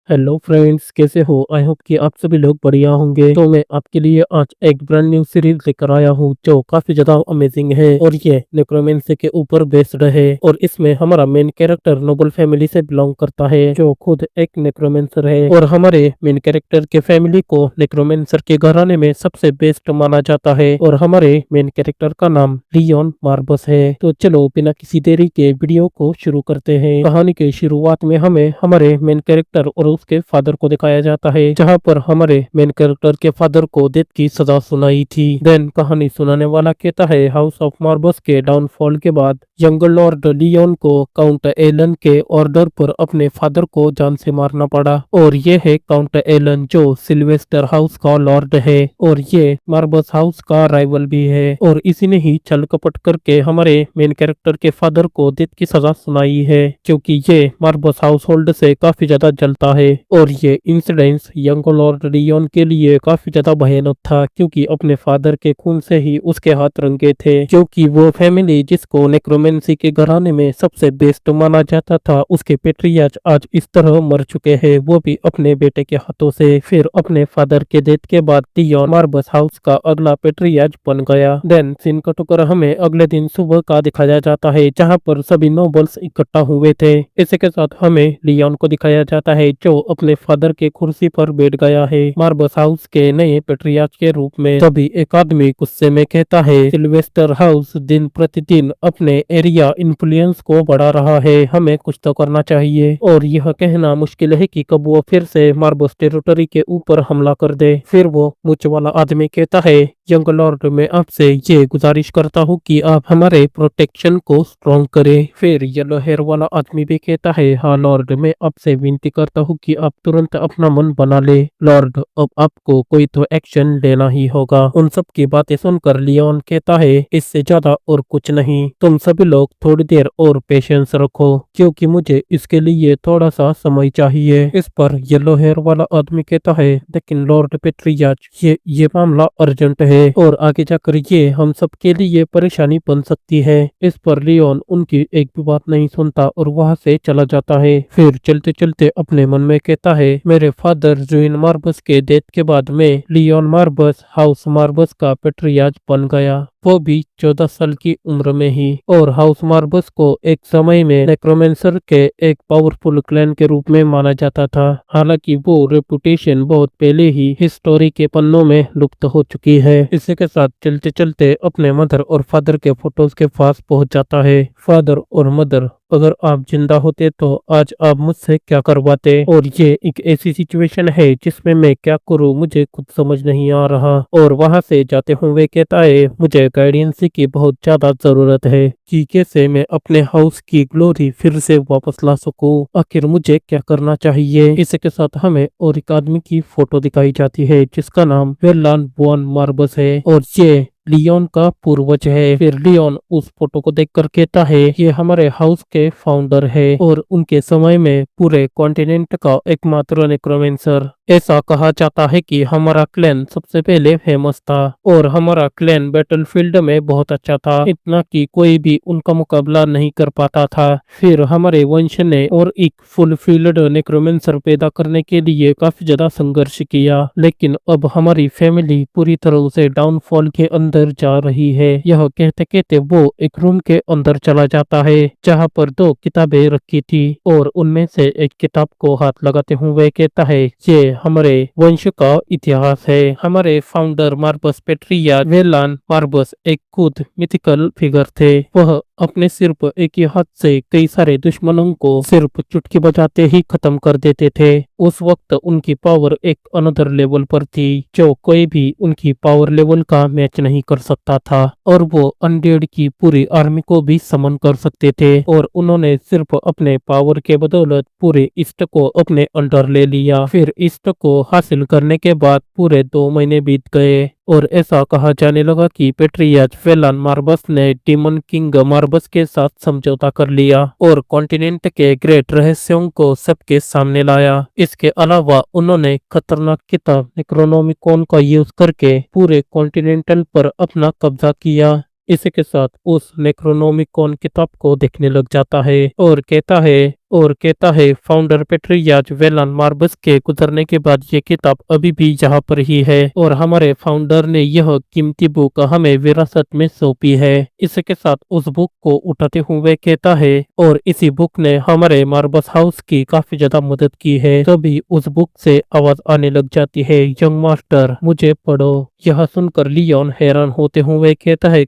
Hello friends, कैसे हो? I hope कि आप सभी लोग बढ़िया होंगे। तो मैं आपके लिए आज एक ब्रांड न्यू सीरीज लेकर आया हूँ जो काफी ज्यादा अमेजिंग है और ये नेक्रोमेंसी के ऊपर बेस्ड है। और इसमें हमारा मेन कैरेक्टर नोबल फैमिली से बिलोंग करता है जो खुद एक नेक्रोमेंसर है। और हमारे मेन कैरेक्टर के फैमिली को नेक्रोमेंसर के घराने में सबसे बेस्ट माना जाता है। और हमारे मेन कैरेक्टर का नाम लियोन मार्बस है। तो चलो बिना किसी देरी के वीडियो को शुरू करते हैं। कहानी के शुरुआत में हमें हमारे मेन कैरेक्टर और उसके फादर को दिखाया जाता है, जहां पर हमारे मेन कैरेक्टर के फादर को डेथ की सजा सुनाई थी। देन कहानी सुनाने वाला कहता है हाउस ऑफ मार्बस के डाउनफॉल के बाद यंग लॉर्ड लियोन को काउंट एलन के ऑर्डर पर अपने फादर को जान से मारना पड़ा। और ये है काउंट एलन जो सिल्वेस्टर हाउस का लॉर्ड है और ये मार्बस हाउस का राइवल भी है। और इसी ने ही छल कपट करके हमारे मेन कैरेक्टर के फादर को डेथ की सजा सुनाई है, क्योंकि ये मार्बस हाउस होल्ड से काफी ज्यादा जलता है। और ये इंसिडेंस यंग लॉर्ड लियोन के लिए काफी ज्यादा भयानक था, क्योंकि अपने फादर के खून से ही उसके हाथ रंगे थे। क्योंकि वो फैमिली जिसको नेक्रोमेंसी के घराने में सबसे बेस्ट माना जाता था, उसके पेट्रियार्च आज इस तरह मर चुके हैं, वो भी अपने बेटे के हाथों से। फिर अपने फादर के डेथ के बाद लियोन मार्बस हाउस का अगला पेट्रियार्च बन गया। देन सीन कट होकर हमें अगले दिन सुबह का दिखाया जाता है, जहाँ पर सभी नोबल्स इकट्ठा हुए थे। इसी के साथ हमें लियोन को दिखाया जाता है जो अपने फादर के कुर्सी पर बैठ गया है मार्बस हाउस के नए पेट्रियार्च के रूप में। तभी एक आदमी गुस्से में कहता है सिल्वेस्टर हाउस दिन प्रतिदिन अपने एरिया इन्फ्लुएंस को बढ़ा रहा है, हमें कुछ तो करना चाहिए। और यह कहना मुश्किल है कि कब वो फिर से मार्बस टेरिटरी के ऊपर हमला कर दे। फिर वो मुझ वाला आदमी कहता है यंग लॉर्ड, मैं आपसे ये गुजारिश करता हूँ कि आप हमारे प्रोटेक्शन को स्ट्रॉन्ग करें। फिर येलो हेयर वाला आदमी भी कहता है हाँ लॉर्ड, मैं आपसे विनती करता हूँ कि आप तुरंत अपना मन बना ले लॉर्ड, अब आपको कोई तो एक्शन लेना ही होगा। उन सब की बातें सुनकर लियोन कहता है इससे ज्यादा और कुछ नहीं, तुम सभी लोग थोड़ी देर और पेशेंस रखो, क्योंकि मुझे इसके लिए थोड़ा सा समय चाहिए। इस पर येलो हेयर वाला आदमी कहता है लेकिन लॉर्ड पेट्रियार्च, ये मामला अर्जेंट है और आगे जाकर ये हम सब के लिए परेशानी बन सकती है। इस पर लियोन उनकी एक भी बात नहीं सुनता और वहां से चला जाता है। फिर चलते चलते अपने मन में कहता है मेरे फादर जुइन मार्बस के डेथ के बाद में लियोन मार्बस हाउस मार्बस का पेट्रियार्च बन गया, वो भी 14 साल की उम्र में ही। और हाउस मार्बस को एक समय में नेक्रोमेंसर के एक पावरफुल क्लैन के रूप में माना जाता था, हालांकि वो रेपुटेशन बहुत पहले ही हिस्टोरी के पन्नों में लुप्त हो चुकी है। इसी के साथ चलते चलते अपने मदर और फादर के फोटोज के पास पहुंच जाता है। फादर और मदर, अगर आप जिंदा होते तो आज आप मुझसे क्या करवाते? और ये एक ऐसी सिचुएशन है जिसमें मैं क्या करूं मुझे खुद समझ नहीं आ रहा। और वहां से जाते हुए कहता है मुझे गाइडेंस की बहुत ज्यादा जरूरत है कि कैसे मैं अपने हाउस की ग्लोरी फिर से वापस ला सकूं, आखिर मुझे क्या करना चाहिए। इसी के साथ हमें और एक आदमी की फोटो दिखाई जाती है जिसका नाम वेलान बुआन मार्बस है और ये लियोन का पूर्वज है। फिर लियोन उस फोटो को देखकर कहता है ये हमारे हाउस के फाउंडर है और उनके समय में पूरे कॉन्टिनेंट का एकमात्र नेक्रोमेंसर। ऐसा कहा जाता है कि हमारा क्लैन सबसे पहले फेमस था और हमारा क्लैन बैटलफील्ड में बहुत अच्छा था, इतना कि कोई भी उनका मुकाबला नहीं कर पाता था। फिर हमारे वंश ने और एक फुल फील्ड नेक्रोमेंसर पैदा करने के लिए काफी ज्यादा संघर्ष किया, लेकिन अब हमारी फैमिली पूरी तरह से डाउनफॉल के अंदर जा रही है। यह कहते कहते वो एक रूम के अंदर चला जाता है जहाँ पर 2 किताबें रखी थी और उनमें से एक किताब को हाथ लगाते हुए कहता है ये हमारे वंश का इतिहास है। हमारे फाउंडर मार्बस पेट्रियार्च वेलान मार्बस एक खुद मिथिकल फिगर थे। वह अपने सिर पर एक ही हाथ से कई सारे दुश्मनों को सिर्फ चुटकी बजाते ही खत्म कर देते थे। उस वक्त उनकी पावर एक अनदर लेवल पर थी जो कोई भी उनकी पावर लेवल का मैच नहीं कर सकता था। और वो अनडेड की पूरी आर्मी को भी समन कर सकते थे और उन्होंने सिर्फ अपने पावर के बदौलत पूरे ईस्ट को अपने अंडर ले लिया। फिर ईस्ट को हासिल करने के बाद पूरे 2 महीने बीत गए और ऐसा कहा जाने लगा कि पेट्रियार्च वेलान मार्बस ने डीमन किंग मार्बस के साथ समझौता कर लिया और कॉन्टिनेंट के ग्रेट रहस्यों को सबके सामने लाया। इसके अलावा उन्होंने खतरनाक किताब नेक्रोनोमिकॉन का यूज करके पूरे कॉन्टिनेंटल पर अपना कब्जा किया। इसी के साथ उस नेक्रोनोमिकॉन किताब को देखने लग जाता है और कहता है और कहता है फाउंडर पेट्रियाज वेलन मार्बस के गुजरने के बाद ये किताब अभी भी यहाँ पर ही है और हमारे फाउंडर ने यह कीमती बुक हमें विरासत में सौंपी है। इसके साथ उस बुक को उठाते हुए कहता है और इसी बुक ने हमारे मार्बस हाउस की काफी ज्यादा मदद की है। तभी उस बुक से आवाज आने लग जाती है, यंग मास्टर मुझे पढ़ो। यह सुनकर लियोन हैरान होते हुए कहता है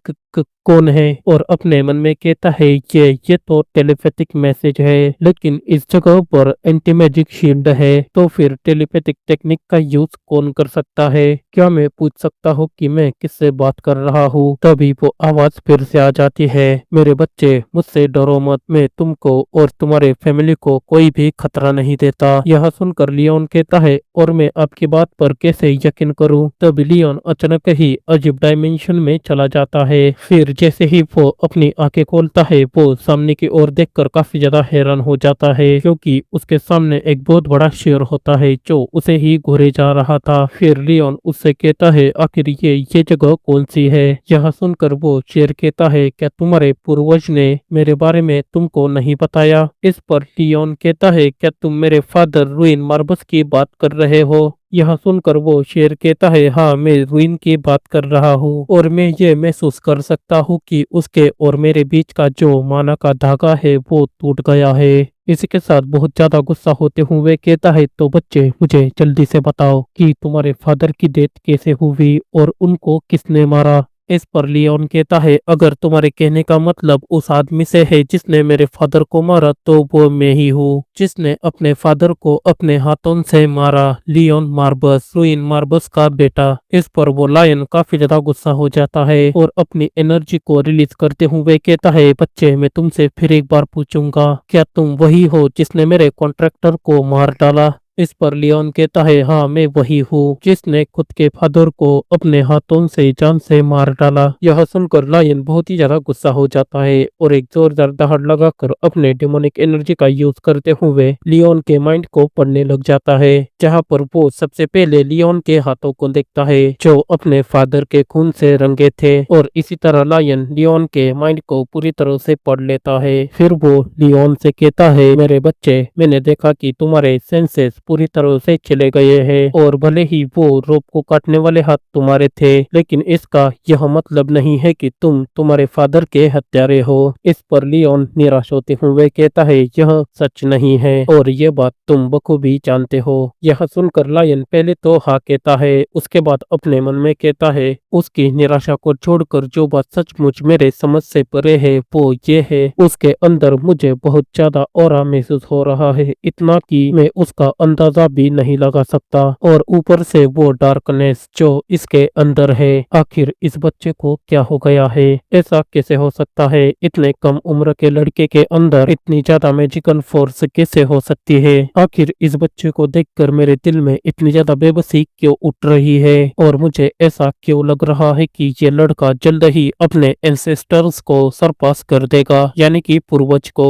कौन है, और अपने मन में कहता है ये तो टेलीपैथिक मैसेज है, लेकिन इस जगह पर एंटी मैजिक शील्ड है, तो फिर टेलीपैथिक टेक्निक का यूज कौन कर सकता है? क्या मैं पूछ सकता हूँ कि मैं किससे बात कर रहा हूँ? तभी वो आवाज फिर से आ जाती है, मेरे बच्चे मुझसे डरो मत, मैं तुमको और तुम्हारे फैमिली को कोई भी खतरा नहीं देता। यह सुनकर लियोन कहता है और मैं आपकी बात पर कैसे यकीन करूँ? तब लियोन अचानक ही अजीब डायमेंशन में चला जाता है। फिर जैसे ही वो अपनी आंखें खोलता है वो सामने की ओर देखकर काफी ज्यादा हैरान हो जाता है, क्योंकि उसके सामने एक बहुत बड़ा शेर होता है जो उसे ही घूरे जा रहा था। फिर लियोन उससे कहता है आखिर ये जगह कौन सी है? यह सुनकर वो शेर कहता है क्या तुम्हारे पूर्वज ने मेरे बारे में तुमको नहीं बताया? इस पर लियोन कहता है क्या तुम मेरे फादर रुइन मार्बस की बात कर रहे हो? यह सुनकर वो शेर कहता है हाँ, मैं रुइन की बात कर रहा हूँ और मैं ये महसूस कर सकता हूँ कि उसके और मेरे बीच का जो माना का धागा है वो टूट गया है। इसी के साथ बहुत ज्यादा गुस्सा होते हुए कहता है तो बच्चे मुझे जल्दी से बताओ कि तुम्हारे फादर की डेथ कैसे हुई और उनको किसने मारा? इस पर लियोन कहता है अगर तुम्हारे कहने का मतलब उस आदमी से है जिसने मेरे फादर को मारा, तो वो मैं ही हूँ जिसने अपने फादर को अपने हाथों से मारा, लियोन मार्बस, रुइन मार्बस का बेटा। इस पर वो लायन काफी ज्यादा गुस्सा हो जाता है और अपनी एनर्जी को रिलीज करते हुए कहता है बच्चे मैं तुमसे फिर एक बार पूछूंगा, क्या तुम वही हो जिसने मेरे कॉन्ट्रैक्टर को मार डाला? इस पर लियोन कहता है हाँ, मैं वही हूँ जिसने खुद के फादर को अपने हाथों से जान से मार डाला। यह सुनकर लायन बहुत ही ज्यादा गुस्सा हो जाता है और एक जोरदार दहाड़ लगाकर अपने डेमोनिक एनर्जी का यूज करते हुए लियोन के माइंड को पढ़ने लग जाता है, जहाँ पर वो सबसे पहले लियोन के हाथों को देखता है जो अपने फादर के खून से रंगे थे, और इसी तरह लायन लियोन के माइंड को पूरी तरह से पढ़ लेता है। फिर वो लियोन से कहता है मेरे बच्चे, मैंने देखा कि तुम्हारे सेंसेस पूरी तरह से चले गए हैं और भले ही वो रोप को काटने वाले हाथ तुम्हारे थे, लेकिन इसका यह मतलब नहीं है कि तुम तुम्हारे फादर के हत्यारे हो। इस पर लियोन निराश होते हुए कहता है यह सच नहीं है और ये बात तुम बखूबी जानते हो। यह सुनकर लायन पहले तो हाँ कहता है, उसके बाद अपने मन में कहता है उसकी निराशा को छोड़कर जो बात सचमुच मेरे समझ से परे है वो ये है, उसके अंदर मुझे बहुत ज्यादा ऑरा महसूस हो रहा है, इतना कि मैं उसका अंदाजा भी नहीं लगा सकता, और ऊपर से वो डार्कनेस जो इसके अंदर है। आखिर इस बच्चे को क्या हो गया है? ऐसा कैसे हो सकता है? इतने कम उम्र के लड़के के अंदर इतनी ज्यादा मैजिकल फोर्स कैसे हो सकती है? आखिर इस बच्चे को देखकर मेरे दिल में इतनी ज्यादा बेबसी क्यों उठ रही है और मुझे ऐसा क्यों लग रहा है कि ये लड़का जल्द ही अपने एंसेस्टर्स को सरपास कर देगा, यानी कि पूर्वज को।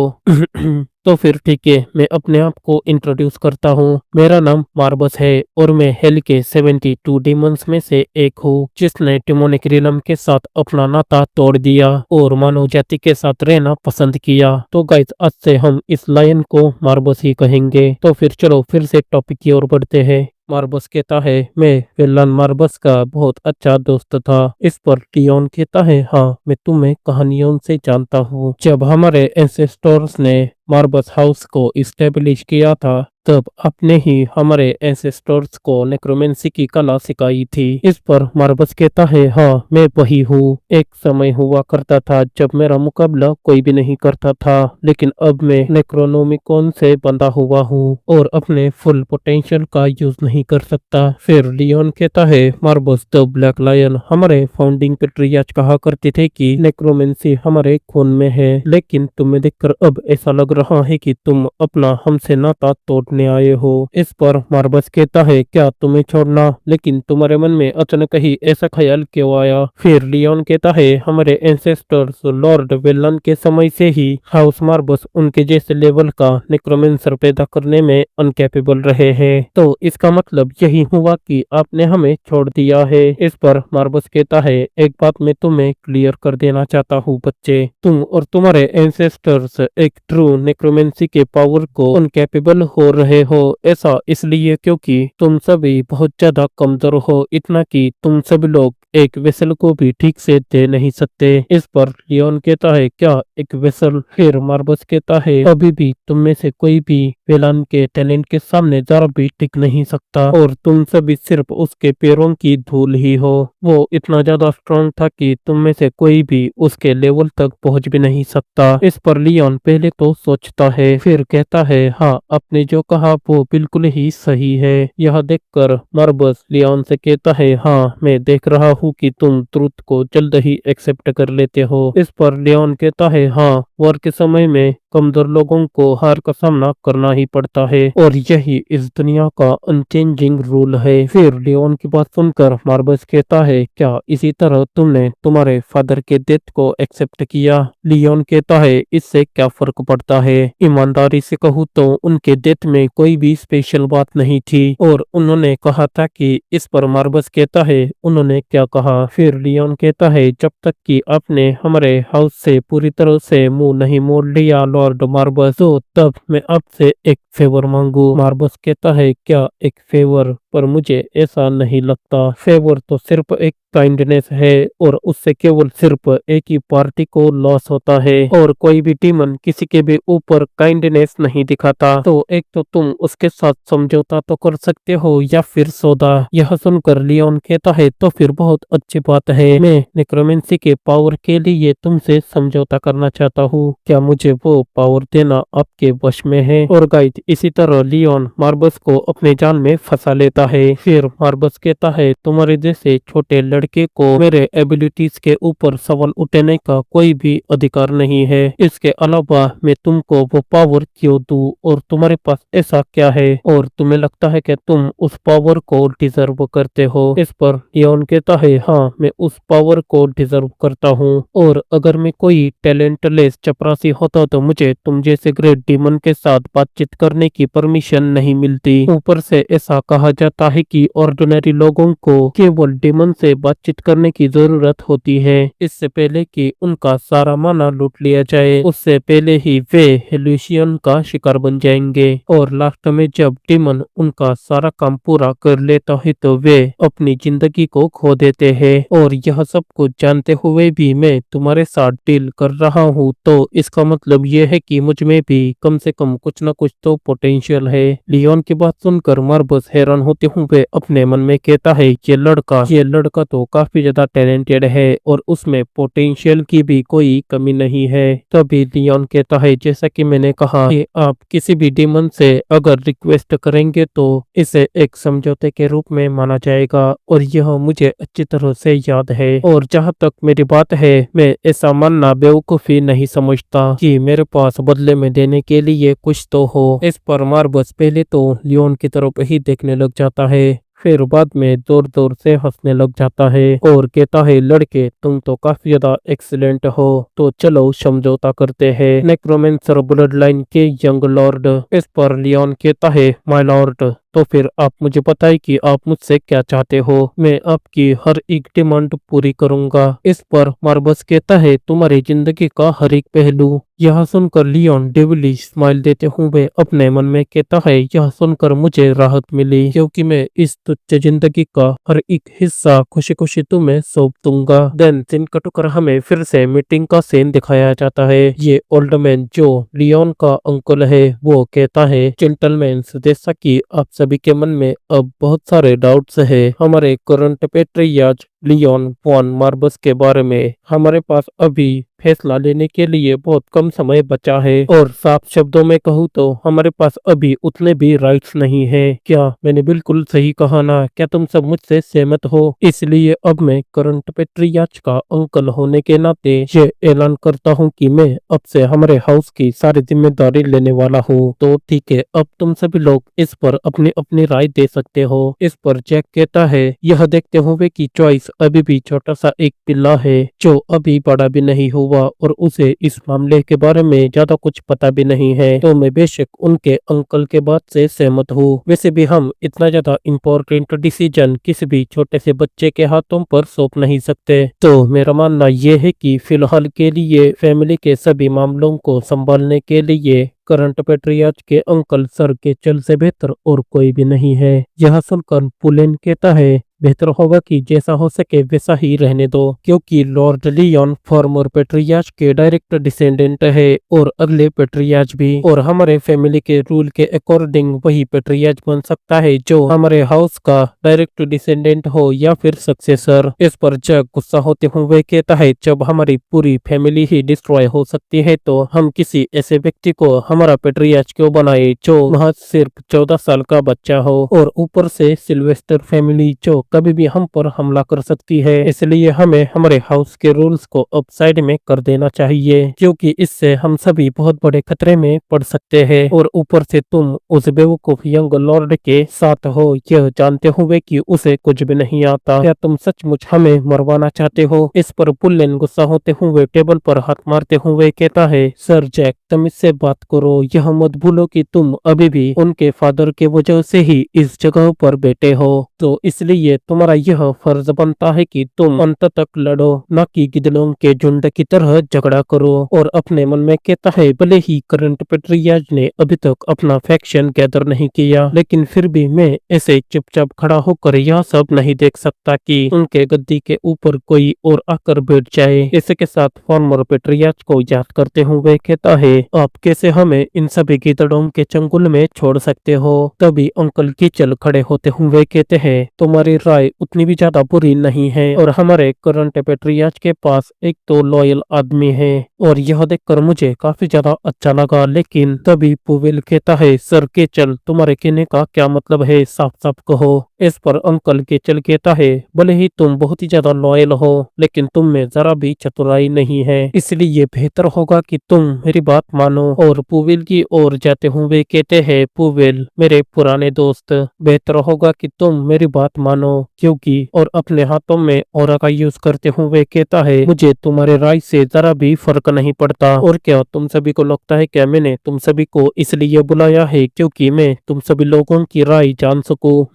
तो फिर ठीक है, मैं अपने आप को इंट्रोड्यूस करता हूँ। मेरा नाम मार्बस है और मैं हेल के 72 डीमंस में से एक हूँ जिसने डेमोनिक रिलम के साथ अपना नाता तोड़ दिया और मानव जाति के साथ रहना पसंद किया। तो गाइस आज से हम इस लायन को मार्बस ही कहेंगे। तो फिर चलो फिर से टॉपिक की ओर बढ़ते हैं। मार्बस कहता है मैं वेलन मार्बस का बहुत अच्छा दोस्त था। इस पर लियोन कहता है हाँ, मैं तुम्हें कहानियों से जानता हूँ। जब हमारे एंसेस्टर्स ने मार्बस हाउस को इस्टेब्लिश किया था तब आपने ही हमारे एंसेस्टर्स को नेक्रोमेंसी की कला सिखाई थी। इस पर मार्बस कहता है हाँ, मैं वही हूँ। एक समय हुआ करता था जब मेरा मुकाबला कोई भी नहीं करता था, लेकिन अब मैं नेक्रोनोमिकॉन से बंधा हुआ हूँ और अपने फुल पोटेंशियल का यूज नहीं कर सकता। फिर लियोन कहता है मार्बस द ब्लैक लायन, हमारे फाउंडिंग पेट्रियार्च कहा करते थे कि नेक्रोमेंसी हमारे खून में है, लेकिन तुम्हें देखकर अब ऐसा लग रहा है कि तुम अपना हमसे नाता तोड़ने करने आए हो। इस पर मार्बस कहता है क्या तुम्हें छोड़ना, लेकिन तुम्हारे मन में अचानक ही ऐसा ख्याल क्यों आया। फिर लियोन कहता है हमारे एंसेस्टर्स लॉर्ड वेलन के समय से ही हाउस मार्बस उनके जैसे लेवल का नेक्रोमेंसर पैदा करने में अनकैपेबल रहे हैं, तो इसका मतलब यही हुआ कि आपने हमें छोड़ दिया है। इस पर मार्बस कहता है एक बात मैं तुम्हें क्लियर कर देना चाहता हूँ बच्चे, तुम और तुम्हारे एंसेस्टर्स एक ट्रू नेक्रोमेंसी के पावर को अनकैपेबल हो रहे हो। ऐसा इसलिए क्योंकि तुम सभी बहुत ज्यादा कमजोर हो, इतना कि तुम सभी लोग एक वेसल को भी ठीक से दे नहीं सकते। इस पर लियोन कहता है क्या एक वेसल। फिर मार्बस कहता है अभी भी तुम में से कोई भी वेलान के टैलेंट के सामने जरा भी टिक नहीं सकता, और तुम सभी सिर्फ उसके पैरों की धूल ही हो। वो इतना ज्यादा स्ट्रांग था कि तुम में से कोई भी उसके लेवल तक पहुंच भी नहीं सकता। इस पर लियोन पहले तो सोचता है, फिर कहता है हाँ आपने जो कहा वो बिल्कुल ही सही है। यह देखकर मार्बस लियोन से कहता है हाँ मैं देख रहा हूँ कि तुम ट्रुथ को जल्द ही एक्सेप्ट कर लेते हो। इस पर लियोन कहता है हाँ वॉर के समय में कमजोर लोगों को हार का सामना करना ही पड़ता है, और यही इस दुनिया का अनचेंजिंग रूल है। फिर लियोन की बात सुनकर मार्बस कहता है क्या इसी तरह तुमने तुम्हारे फादर के डेथ को एक्सेप्ट किया। लियोन कहता है इससे क्या फर्क पड़ता है, ईमानदारी से कहूँ तो उनके डेथ में कोई भी स्पेशल बात नहीं थी, और उन्होंने कहा था कि इस पर मार्बस कहता है उन्होंने क्या कहा। फिर लियोन कहता है जब तक कि आपने हमारे हाउस से पूरी तरह से मुंह नहीं मोड़ लिया लॉर्ड मार्बस, तो तब मैं आपसे एक फेवर मांगू। मार्बस कहता है क्या एक फेवर, पर मुझे ऐसा नहीं लगता। फेवर तो सिर्फ एक काइंडनेस है, और उससे केवल सिर्फ एक ही पार्टी को लॉस होता है, और कोई भी डीमन किसी के भी ऊपर काइंडनेस नहीं दिखाता। तो एक तो तुम उसके साथ समझौता तो कर सकते हो या फिर सौदा। यह सुनकर लियोन कहता है तो फिर बहुत अच्छी बात है, मैं नेक्रोमेंसी के पावर के लिए तुमसे समझौता करना चाहता हूँ, क्या मुझे वो पावर देना आपके वश में है। और गाइड इसी तरह लियोन मार्बस को अपने जाल में फंसा लेता है। फिर मार्बस कहता है तुम्हारे जैसे छोटे लड़के को मेरे एबिलिटीज के ऊपर सवाल उठाने का कोई भी अधिकार नहीं है। इसके अलावा मैं तुमको वो पावर क्यों दूं, और तुम्हारे पास ऐसा क्या है, और तुम्हें लगता है कि तुम उस पावर को डिजर्व करते हो। इस पर लियोन कहता है हाँ मैं उस पावर को डिजर्व करता हूँ, और अगर मैं कोई टैलेंटलेस चपरासी होता तो मुझे तुम जैसे ग्रेट डीमन के साथ बातचीत करने की परमिशन नहीं मिलती। ऊपर से ऐसा कहा जाता है कि ऑर्डिनरी लोगों को केवल डीमन से बातचीत करने की जरूरत होती है, इससे पहले कि उनका सारा माना लूट लिया जाए, उससे पहले ही वे हेल्यूशियन का शिकार बन जाएंगे, और लास्ट में जब डीमन उनका सारा काम पूरा कर लेता है तो वे अपनी जिंदगी को खो देते हैं। और यह सब कुछ जानते हुए भी मैं तुम्हारे साथ डील कर रहा हूँ, तो इसका मतलब ये है कि मुझ में भी कम से कम कुछ न कुछ तो पोटेंशियल है। लियोन की बात सुनकर मार्बस हैरान होते हुए अपने मन में कहता है ये लड़का तो काफी ज्यादा टैलेंटेड है, और उसमें पोटेंशियल की भी कोई कमी नहीं है। तभी लियोन कहता है जैसा कि मैंने कहा कि आप किसी भी डीमन से अगर रिक्वेस्ट करेंगे तो इसे एक समझौते के रूप में माना जाएगा, और यह मुझे अच्छी तरह से याद है। और जहाँ तक मेरी बात है मैं ऐसा मानना बेवकूफी नहीं समझता कि मेरे पास बदले में देने के लिए कुछ तो हो। इस पर मार्बस पहले तो लियोन की तरफ ही देखने लग जाता है, फिर बाद में जोर जोर से हंसने लग जाता है और कहता है लड़के तुम तो काफी ज्यादा एक्सीलेंट हो, तो चलो समझौता करते हैं नेक्रोमेंसर ब्लड लाइन के यंग लॉर्ड। इस पर लियोन कहता है माय लॉर्ड, तो फिर आप मुझे बताइए कि आप मुझसे क्या चाहते हो, मैं आपकी हर एक डिमांड पूरी करूंगा। इस पर मार्बस कहता है तुम्हारी जिंदगी का हर एक पहलू। यह सुनकर लियोन डेविली स्माइल देते हुए अपने मन में कहता है यह सुनकर मुझे राहत मिली, क्योंकि मैं इस तुच्छ जिंदगी का हर एक हिस्सा खुशी खुशी तुम्हें सौंप दूंगा। देन सीन कट कर हमें फिर से मीटिंग का सीन दिखाया जाता है। ये ओल्ड मैन जो लियोन का अंकल है वो कहता है जेंटलमैन, जैसा कि आप सभी के मन में अब बहुत सारे डाउट्स है हमारे करंट पेट्रियार्च लियोन वॉन मार्बस के बारे में, हमारे पास अभी फैसला लेने के लिए बहुत कम समय बचा है और साफ शब्दों में कहूँ तो हमारे पास अभी उतने भी राइट्स नहीं है। क्या मैंने बिल्कुल सही कहा ना? क्या तुम सब मुझसे सहमत हो? इसलिए अब मैं करंट पेट्रियार्च का अंकल होने के नाते ये ऐलान करता हूँ कि मैं अब से हमारे हाउस की सारी जिम्मेदारी लेने वाला हूँ। तो ठीक है, अब तुम सभी लोग इस पर अपनी अपनी राय दे सकते हो। इस पर जैक कहता है, यह देखते हुए कि चॉइस अभी भी छोटा सा एक पिल्ला है जो अभी बड़ा भी नहीं हुआ और उसे इस मामले के बारे में ज्यादा कुछ पता भी नहीं है, तो मैं बेशक उनके अंकल के बात से सहमत हूँ। वैसे भी हम इतना ज्यादा इम्पोर्टेंट डिसीजन किसी भी छोटे से बच्चे के हाथों पर सौंप नहीं सकते। तो मेरा मानना यह है कि फिलहाल के लिए फैमिली के सभी मामलों को संभालने के लिए करंट पेट्रियार्च के अंकल सर के चल से बेहतर और कोई भी नहीं है। यह सुनकर पुलेन कहता है, बेहतर होगा कि जैसा हो सके वैसा ही रहने दो, क्योंकि लॉर्ड लियोन फॉर्मर पेट्रियार्च के डायरेक्ट डिसेंडेंट है और अगले पेट्रियार्च भी, और हमारे फैमिली के रूल के अकॉर्डिंग वही पेट्रियार्च बन सकता है जो हमारे हाउस का डायरेक्ट डिसेंडेंट हो या फिर सक्सेसर। इस पर जग गुस्सा होते हुए कहता है, जब हमारी पूरी फैमिली ही डिस्ट्रॉय हो सकती है तो हम किसी ऐसे व्यक्ति को हमारा पेट्रियार्च क्यों बनाए जो महज सिर्फ 14 साल का बच्चा हो, और ऊपर से सिल्वेस्टर फैमिली जो कभी भी हम पर हमला कर सकती है। इसलिए हमें हमारे हाउस के रूल्स को अब साइड में कर देना चाहिए, क्योंकि इससे हम सभी बहुत बड़े खतरे में पड़ सकते हैं। और ऊपर से तुम उस बेवकूफ यंग लॉर्ड के साथ हो, यह जानते हुए कि उसे कुछ भी नहीं आता। क्या तुम सचमुच हमें मरवाना चाहते हो? इस पर पुल्लेन गुस्सा होते हुए टेबल पर हाथ मारते हुए कहता है, सर जैक तुम इससे बात करो, यह मत भूलो कि तुम अभी भी उनके फादर के वजह से ही इस जगह पर बैठे हो, तो इसलिए तुम्हारा यह फर्ज बनता है कि तुम अंत तक लड़ो, न कि गिदड़ों के झुंड की तरह झगड़ा करो। और अपने मन में कहता है, भले ही करंट पेट्रियार्च ने अभी तक अपना फैक्शन गैदर नहीं किया, लेकिन फिर भी मैं ऐसे चुपचाप खड़ा होकर यह सब नहीं देख सकता कि उनके गद्दी के ऊपर कोई और आकर बैठ जाए। इसके साथ फॉर्मर पेट्रियार्च को याद करते हुए कहता है, आप कैसे हमें इन सभी गिदड़ों के चंगुल में छोड़ सकते हो? तभी अंकल कीचल खड़े होते हुए कहते हैं, तुम्हारी राय उतनी भी ज्यादा बुरी नहीं है, और हमारे करंट पेट्रियार्च के पास एक तो लॉयल आदमी है, और यह देखकर मुझे काफी ज्यादा अच्छा लगा। लेकिन तभी पुवेल कहता है, सर कीचल तुम्हारे कहने का क्या मतलब है, साफ साफ कहो। इस पर अंकल कीचल कहता है, भले ही तुम बहुत ही ज्यादा लॉयल हो, लेकिन तुम में जरा भी चतुराई नहीं है, इसलिए बेहतर होगा कि तुम मेरी बात मानो। और पुवेल की ओर जाते हुए कहते हैं, पुवेल मेरे पुराने दोस्त, बेहतर होगा कि तुम मेरी बात मानो, क्योंकि और अपने हाथों में ऑरा का यूज करते हुए कहता है, मुझे तुम्हारे राय से जरा भी फर्क नहीं पड़ता। और क्या तुम सभी को लगता है क्या मैंने तुम सभी को इसलिए बुलाया है क्योंकि मैं तुम सभी लोगों की राय जान सकूं?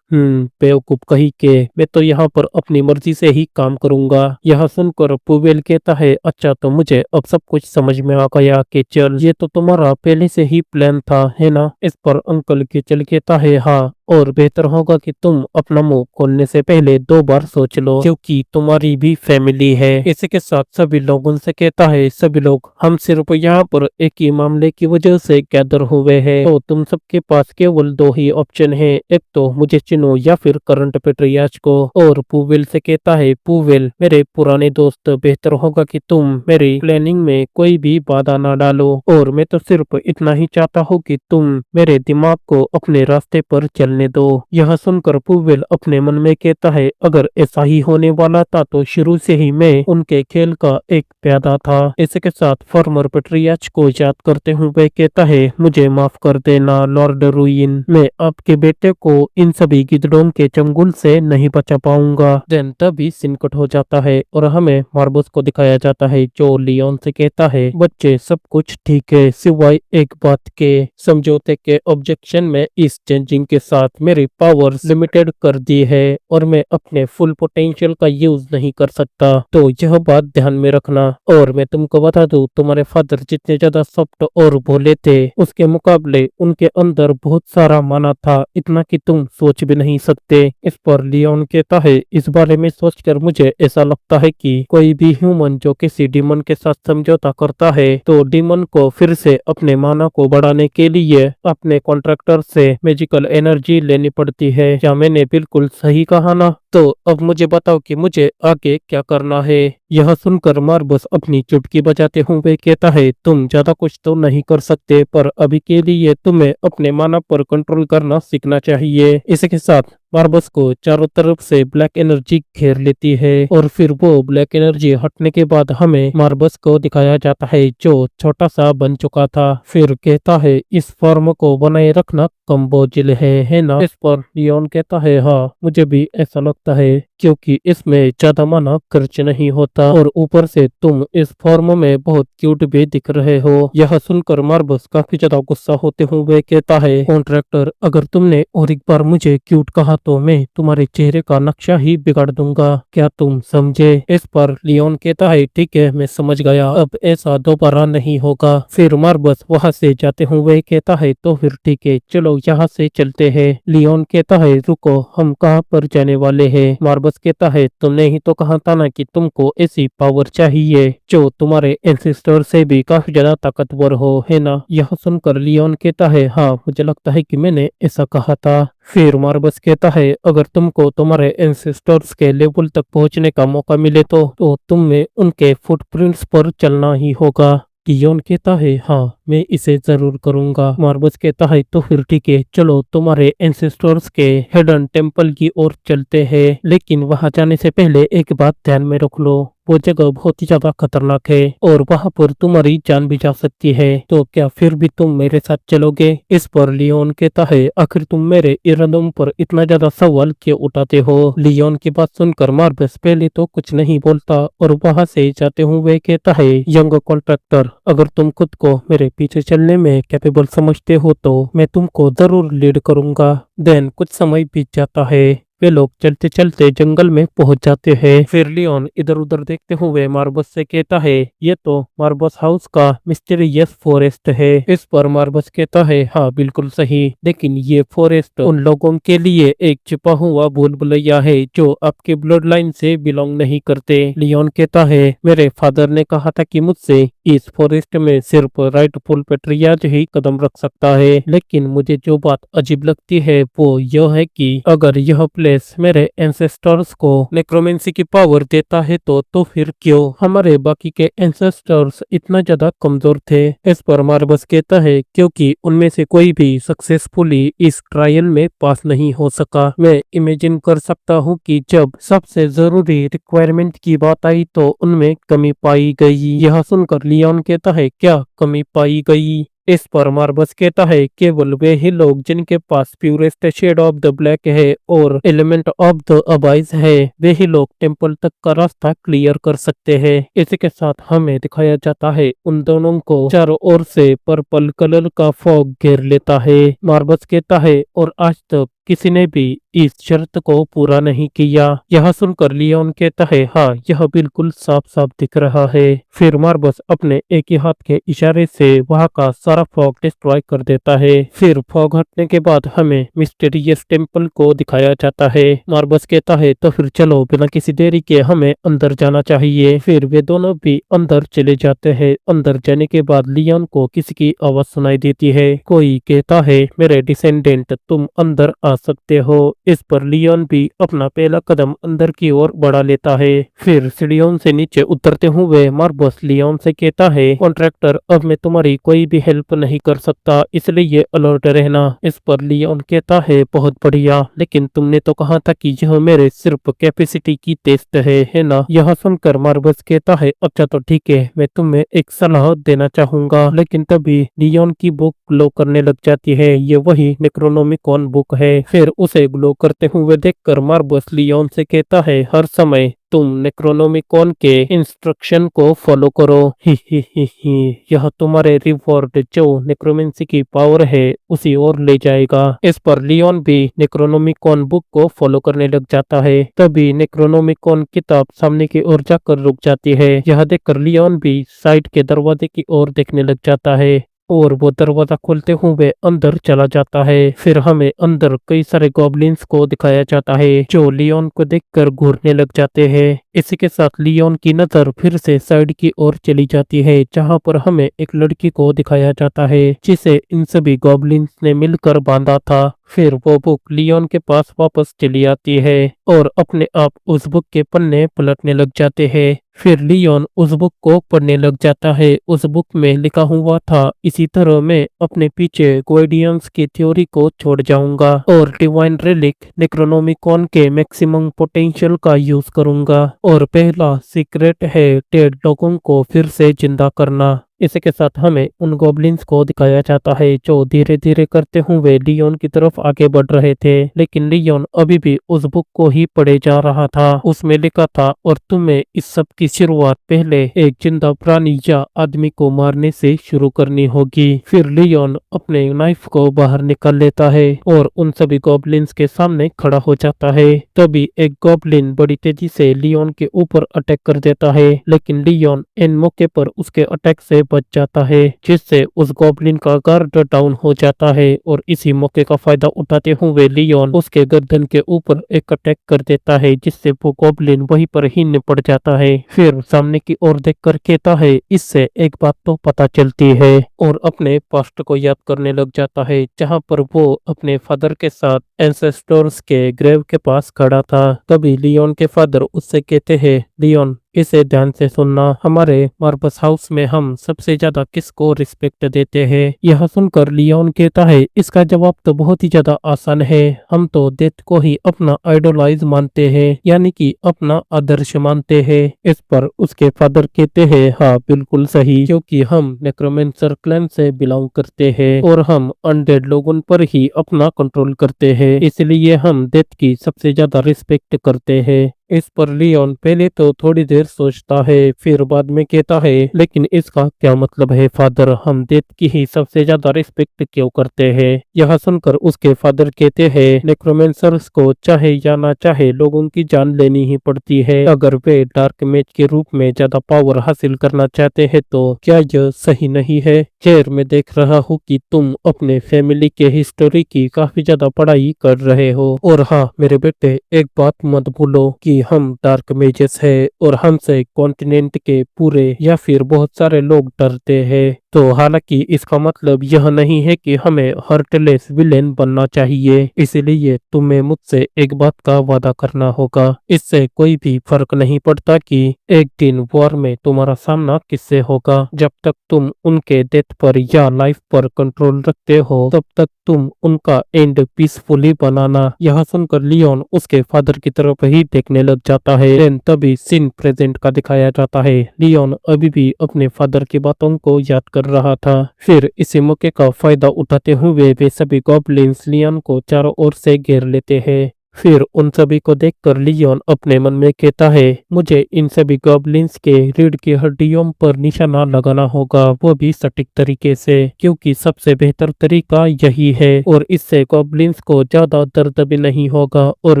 बेवकूफ कही के, मैं तो यहाँ पर अपनी मर्जी से ही काम करूंगा। यह सुनकर पुवेल कहता है, अच्छा तो मुझे अब सब कुछ समझ में आ गया कि चल ये तो तुम्हारा पहले से ही प्लान था, है ना? इस पर अंकल के चल कहता है, हाँ, और बेहतर होगा कि तुम अपना मुंह खोलने से पहले 2 बार सोच लो, क्योंकि तुम्हारी भी फैमिली है। इसी के साथ सभी लोगों से कहता है, सभी लोग हम सिर्फ यहाँ पर एक ही मामले की वजह से गैदर हुए हैं, तो तुम सबके पास केवल 2 ही ऑप्शन है, एक तो मुझे चुनो या फिर करंट पेट्रियार्च को। और पुवेल से कहता है, पुवेल मेरे पुराने दोस्त, बेहतर होगा कि तुम मेरी प्लानिंग में कोई भी बाधा ना डालो, और मैं तो सिर्फ इतना ही चाहता हूँ कि तुम मेरे दिमाग को अपने रास्ते पर चलने दो। यह सुनकर पुवेल अपने मन में कहता है, अगर ऐसा ही होने वाला था तो शुरू से ही मैं उनके खेल का एक प्यादा था। इसके साथ फॉर्मर पेट्रियार्च को याद करते हुए कहता है, मुझे माफ कर देना लॉर्ड रुइन, मैं आपके बेटे को इन सभी गिदड़ों के चंगुल से नहीं बचा पाऊंगा। देन तभी सिनकट हो जाता है और हमें मार्बस को दिखाया जाता है जो लियोन से कहता है, बच्चे सब कुछ ठीक है सिवाय एक बात के, समझौते के ऑब्जेक्शन में इस चेंजिंग के साथ मेरी पावर्स लिमिटेड कर दी है और मैं अपने फुल पोटेंशियल का यूज नहीं कर सकता, तो यह बात ध्यान में रखना। और मैं तुमको बता दूं, तुम्हारे फादर जितने ज्यादा सॉफ्ट और भोले थे, उसके मुकाबले उनके अंदर बहुत सारा माना था, इतना कि तुम सोच भी नहीं सकते। इस पर लियोन कहता है, इस बारे में सोचकर मुझे ऐसा लगता है कि कोई भी ह्यूमन जो किसी डीमन के साथ समझौता करता है, तो डीमन को फिर से अपने माना को बढ़ाने के लिए अपने कॉन्ट्रैक्टर से मैजिकल एनर्जी लेनी पड़ती है। क्या मैंने बिल्कुल सही कहा ना? तो अब मुझे बताओ कि मुझे आगे क्या करना है। यह सुनकर मार्बस अपनी चुटकी बजाते हुए कहता है, तुम ज्यादा कुछ तो नहीं कर सकते, पर अभी के लिए तुम्हें अपने मानव पर कंट्रोल करना सीखना चाहिए। इसके साथ मार्बस को चारों तरफ से ब्लैक एनर्जी घेर लेती है और फिर वो ब्लैक एनर्जी हटने के बाद हमें मार्बस को दिखाया जाता है जो छोटा सा बन चुका था। फिर कहता है, इस फॉर्म को बनाए रखना कम बोझिल है ना? इस पर लियोन कहता है, हाँ मुझे भी ऐसा लगता है, क्योंकि इसमें ज्यादा माना खर्च नहीं होता और ऊपर से तुम इस फॉर्म में बहुत क्यूट भी दिख रहे हो। यह सुनकर मार्बस काफी ज्यादा गुस्सा होते हुए कहता है, कॉन्ट्रैक्टर अगर तुमने और एक बार मुझे क्यूट कहा तो मैं तुम्हारे चेहरे का नक्शा ही बिगाड़ दूंगा, क्या तुम समझे? इस पर लियोन कहता है, ठीक है मैं समझ गया, अब ऐसा दोबारा नहीं होगा। फिर मार्बस वहां से जाते हुए कहता है, तो फिर ठीक है चलो यहाँ से चलते हैं। लियोन कहता है, रुको हम कहाँ पर जाने वाले हैं? मार्बस कहता है, तुमने ही तो कहा था ना कि तुमको ऐसी पावर चाहिए जो तुम्हारे एंसेस्टर से भी काफी ज्यादा ताकतवर हो, है ना? यह सुनकर लियोन कहता है, हाँ मुझे लगता है कि मैंने ऐसा कहा था। फिर मार्बस कहता है, अगर तुमको तुम्हारे एंसेस्टर्स के लेवल तक पहुंचने का मौका मिले तो तुम्हें उनके फुटप्रिंट्स पर चलना ही होगा। लियोन कहता है, हाँ मैं इसे जरूर करूंगा। मार्बस कहता है, तो फिर ठीक है चलो तुम्हारे एंसेस्टर्स के हिडन टेम्पल की ओर चलते हैं, लेकिन वहां जाने से पहले एक बात ध्यान में रख लो, वो जगह बहुत ही ज्यादा खतरनाक है और वहां पर तुम्हारी जान भी जा सकती है, तो क्या फिर भी तुम मेरे साथ चलोगे? इस पर लियोन कहता है, आखिर तुम मेरे इरादों पर इतना ज्यादा सवाल क्यों उठाते हो? लियोन की बात सुनकर मार्बस पहले तो कुछ नहीं बोलता और वहां से जाते हुए कहता है, यंग कॉन्ट्रैक्टर अगर तुम खुद को मेरे पीछे चलने में कैपेबल समझते हो तो मैं तुमको जरूर लीड करूंगा। देन कुछ समय बीत जाता है, वे लोग चलते चलते जंगल में पहुंच जाते हैं। फिर लियोन इधर उधर देखते हुए मार्बस से कहता है, ये तो मार्बस हाउस का मिस्टीरियस फॉरेस्ट है। इस पर मार्बस कहता है, हाँ बिल्कुल सही, लेकिन ये फॉरेस्ट उन लोगों के लिए एक छिपा हुआ भूल भुलैया है जो आपके ब्लड लाइन से बिलोंग नहीं करते। लियोन कहता है, मेरे फादर ने कहा था कि मुझसे इस फॉरेस्ट में सिर्फ राइटफुल पेट्रियाज ही कदम रख सकता है, लेकिन मुझे जो बात अजीब लगती है वो यह है कि अगर यह प्लेस मेरे एंसेस्टर्स को नेक्रोमेंसी की पावर देता है तो फिर क्यों हमारे बाकी के एंसेस्टर्स इतना ज्यादा कमजोर थे? इस पर मार्बस कहता है, क्योंकि उनमें से कोई भी सक्सेसफुली इस ट्रायल में पास नहीं हो सका। मैं इमेजिन कर सकता हूँ कि जब सबसे जरूरी रिक्वायरमेंट की बात आई तो उनमें कमी पाई गई। यह सुनकर लियोन कहता है, क्या कमी पाई गई? इस पर मार्बस कहता है, केवल वे ही लोग जिनके पास purest shade of the black है और एलिमेंट ऑफ द अबाइस है, वे ही लोग टेम्पल तक का रास्ता क्लियर कर सकते हैं। इसी के साथ हमें दिखाया जाता है उन दोनों को चारों ओर से पर्पल कलर का फॉग घेर लेता है। मार्बस कहता है, और आज तक किसी ने भी इस शर्त को पूरा नहीं किया। यह सुनकर लियोन कहता है, हाँ यह बिल्कुल साफ साफ दिख रहा है। फिर मार्बस अपने एक ही हाथ के इशारे से वहां का सारा फॉग डिस्ट्रॉय कर देता है। फिर फॉग हटने के बाद हमें मिस्टीरियस टेम्पल को दिखाया जाता है। मार्बस कहता है, तो फिर चलो बिना किसी देरी के हमें अंदर जाना चाहिए। फिर वे दोनों भी अंदर चले जाते हैं। अंदर जाने के बाद लियोन को किसी की आवाज सुनाई देती है। कोई कहता है, मेरे डिसेंडेंट तुम अंदर आ सकते हो। इस पर लियोन भी अपना पहला कदम अंदर की ओर बढ़ा लेता है। फिर सीढ़ियों से नीचे उतरते हुए मार्बस लियोन से कहता है, कॉन्ट्रैक्टर अब मैं तुम्हारी कोई भी हेल्प नहीं कर सकता, इसलिए अलर्ट रहना। इस पर लियोन कहता है, बहुत बढ़िया, लेकिन तुमने तो कहा था कि यह मेरे सिर्फ कैपेसिटी की टेस्ट है ना? यह सुनकर मार्बस कहता है, अच्छा तो ठीक है, मैं तुम्हें एक सलाह देना चाहूंगा। लेकिन तभी लियोन की बुक ग्लो करने लग जाती है। ये वही नेक्रोनोमिकॉन बुक है। फिर उसे ग्लो करते हुए देखकर मार्बस लियोन से कहता है, हर समय तुम नेक्रोनोमिकॉन के इंस्ट्रक्शन को फॉलो करो। ही यह तुम्हारे रिवॉर्ड जो नेक्रोमेंसी की पावर है उसी ओर ले जाएगा। इस पर लियोन भी नेक्रोनोमिकॉन बुक को फॉलो करने लग जाता है। तभी नेक्रोनोमिकॉन किताब सामने की ओर जाकर रुक जाती है। यह देखकर लियोन भी साइड के दरवाजे की ओर देखने लग जाता है और वो दरवाजा खोलते हुए अंदर चला जाता है। फिर हमें अंदर कई सारे गॉब्लिन्स को दिखाया जाता है जो लियोन को देखकर घूरने लग जाते हैं। इसी के साथ लियोन की नजर फिर से साइड की ओर चली जाती है जहां पर हमें एक लड़की को दिखाया जाता है जिसे इन सभी गॉब्लिन्स ने मिलकर बांधा था। फिर वो बुक लियोन के पास वापस चली आती है और अपने आप उस बुक के पन्ने पलटने लग जाते हैं। फिर लियोन उस बुक को पढ़ने लग जाता है। उस बुक में लिखा हुआ था, इसी तरह मैं अपने पीछे गार्डियंस की थ्योरी को छोड़ जाऊंगा और डिवाइन रिलिक नेक्रोनोमिकॉन के मैक्सिमम पोटेंशियल का यूज करूंगा। और पहला सीक्रेट है डेड लोगों को फिर से जिंदा करना। इसी के साथ हमें उन गॉब्लिन्स को दिखाया जाता है जो धीरे धीरे करते हुए लियोन की तरफ आगे बढ़ रहे थे, लेकिन लियोन अभी भी उस बुक को ही पढ़े जा रहा था। उसमें लिखा था, और तुम्हें इस सब की शुरुआत पहले एक जिंदा प्राणी या आदमी को मारने से शुरू करनी होगी। फिर लियोन अपने नाइफ को बाहर निकाल लेता है और उन सभी गॉब्लिन्स के सामने खड़ा हो जाता है। तभी एक गॉब्लिन बड़ी तेजी से लियोन के ऊपर अटैक कर देता है, लेकिन लियोन इन मौके पर उसके अटैक से बच जाता है, जिससे उस गॉब्लिन का गार्ड डाउन हो जाता है। और इसी मौके का फायदा उठाते हुए लियोन उसके गर्दन के ऊपर एक अटैक कर देता है, जिससे वो गॉब्लिन वहीं पर ही निपट जाता है। फिर सामने की ओर देखकर कहता है, इससे एक बात तो पता चलती है, और अपने पास्ट को याद करने लग जाता है, जहाँ पर वो अपने फादर के साथ एंसेस्टर्स के ग्रेव के पास खड़ा था। तभी लियोन के फादर उससे कहते हैं, लियोन इसे ध्यान से सुनना, हमारे मार्बस हाउस में हम सबसे ज्यादा किसको रिस्पेक्ट देते हैं? यह सुनकर लियोन कहता है, इसका जवाब तो बहुत ही ज्यादा आसान है, हम तो डेथ को ही अपना आइडोलाइज मानते हैं, यानी कि अपना आदर्श मानते हैं। इस पर उसके फादर कहते हैं, हाँ बिल्कुल सही, क्योंकि हम नेक्रोमेंसर क्लैन से बिलोंग करते हैं और हम अनडेड लोगों पर ही अपना कंट्रोल करते हैं, इसलिए हम डेथ की सबसे ज्यादा रिस्पेक्ट करते हैं। इस पर लियोन पहले तो थोड़ी देर सोचता है, फिर बाद में कहता है, लेकिन इसका क्या मतलब है फादर, हम डेथ की ही सबसे ज्यादा रिस्पेक्ट क्यों करते हैं? यह सुनकर उसके फादर कहते हैं, नेक्रोमेंसर्स को चाहे या ना चाहे लोगों की जान लेनी ही पड़ती है। अगर वे डार्क मैज के रूप में ज्यादा पावर हासिल करना चाहते हैं तो क्या यह सही नहीं है? खैर, मैं देख रहा हूँ कि तुम अपने फैमिली के हिस्ट्री की काफी ज्यादा पढ़ाई कर रहे हो, और हाँ मेरे बेटे, एक बात मत भूलो कि हम डार्क मेजेस है और हमसे कॉन्टिनेंट के पूरे या फिर बहुत सारे लोग डरते हैं। तो हालांकि इसका मतलब यह नहीं है कि हमें हर्टलेस विलेन बनना चाहिए, इसलिए तुम्हें मुझसे एक बात का वादा करना होगा। इससे कोई भी फर्क नहीं पड़ता कि एक दिन वॉर में तुम्हारा सामना किससे होगा, जब तक तुम उनके डेथ पर या लाइफ पर कंट्रोल रखते हो तब तक तुम उनका एंड पीसफुली बनाना। यह सुनकर लियोन उसके फादर की तरफ ही देखने लग जाता है। देन तभी सीन प्रेजेंट का दिखाया जाता है। लियोन अभी भी अपने फादर की बातों को याद कर रहा था। फिर इसी मौके का फायदा उठाते हुए वे सभी गॉब्लिन्स लियोन को चारों ओर से घेर लेते हैं। फिर उन सभी को देखकर लियोन अपने मन में कहता है, मुझे इन सभी गॉब्लिन्स के रीढ़ की हड्डियों पर निशाना लगाना होगा, वो भी सटीक तरीके से, क्योंकि सबसे बेहतर तरीका यही है, और इससे गॉब्लिन्स को ज्यादा दर्द भी नहीं होगा और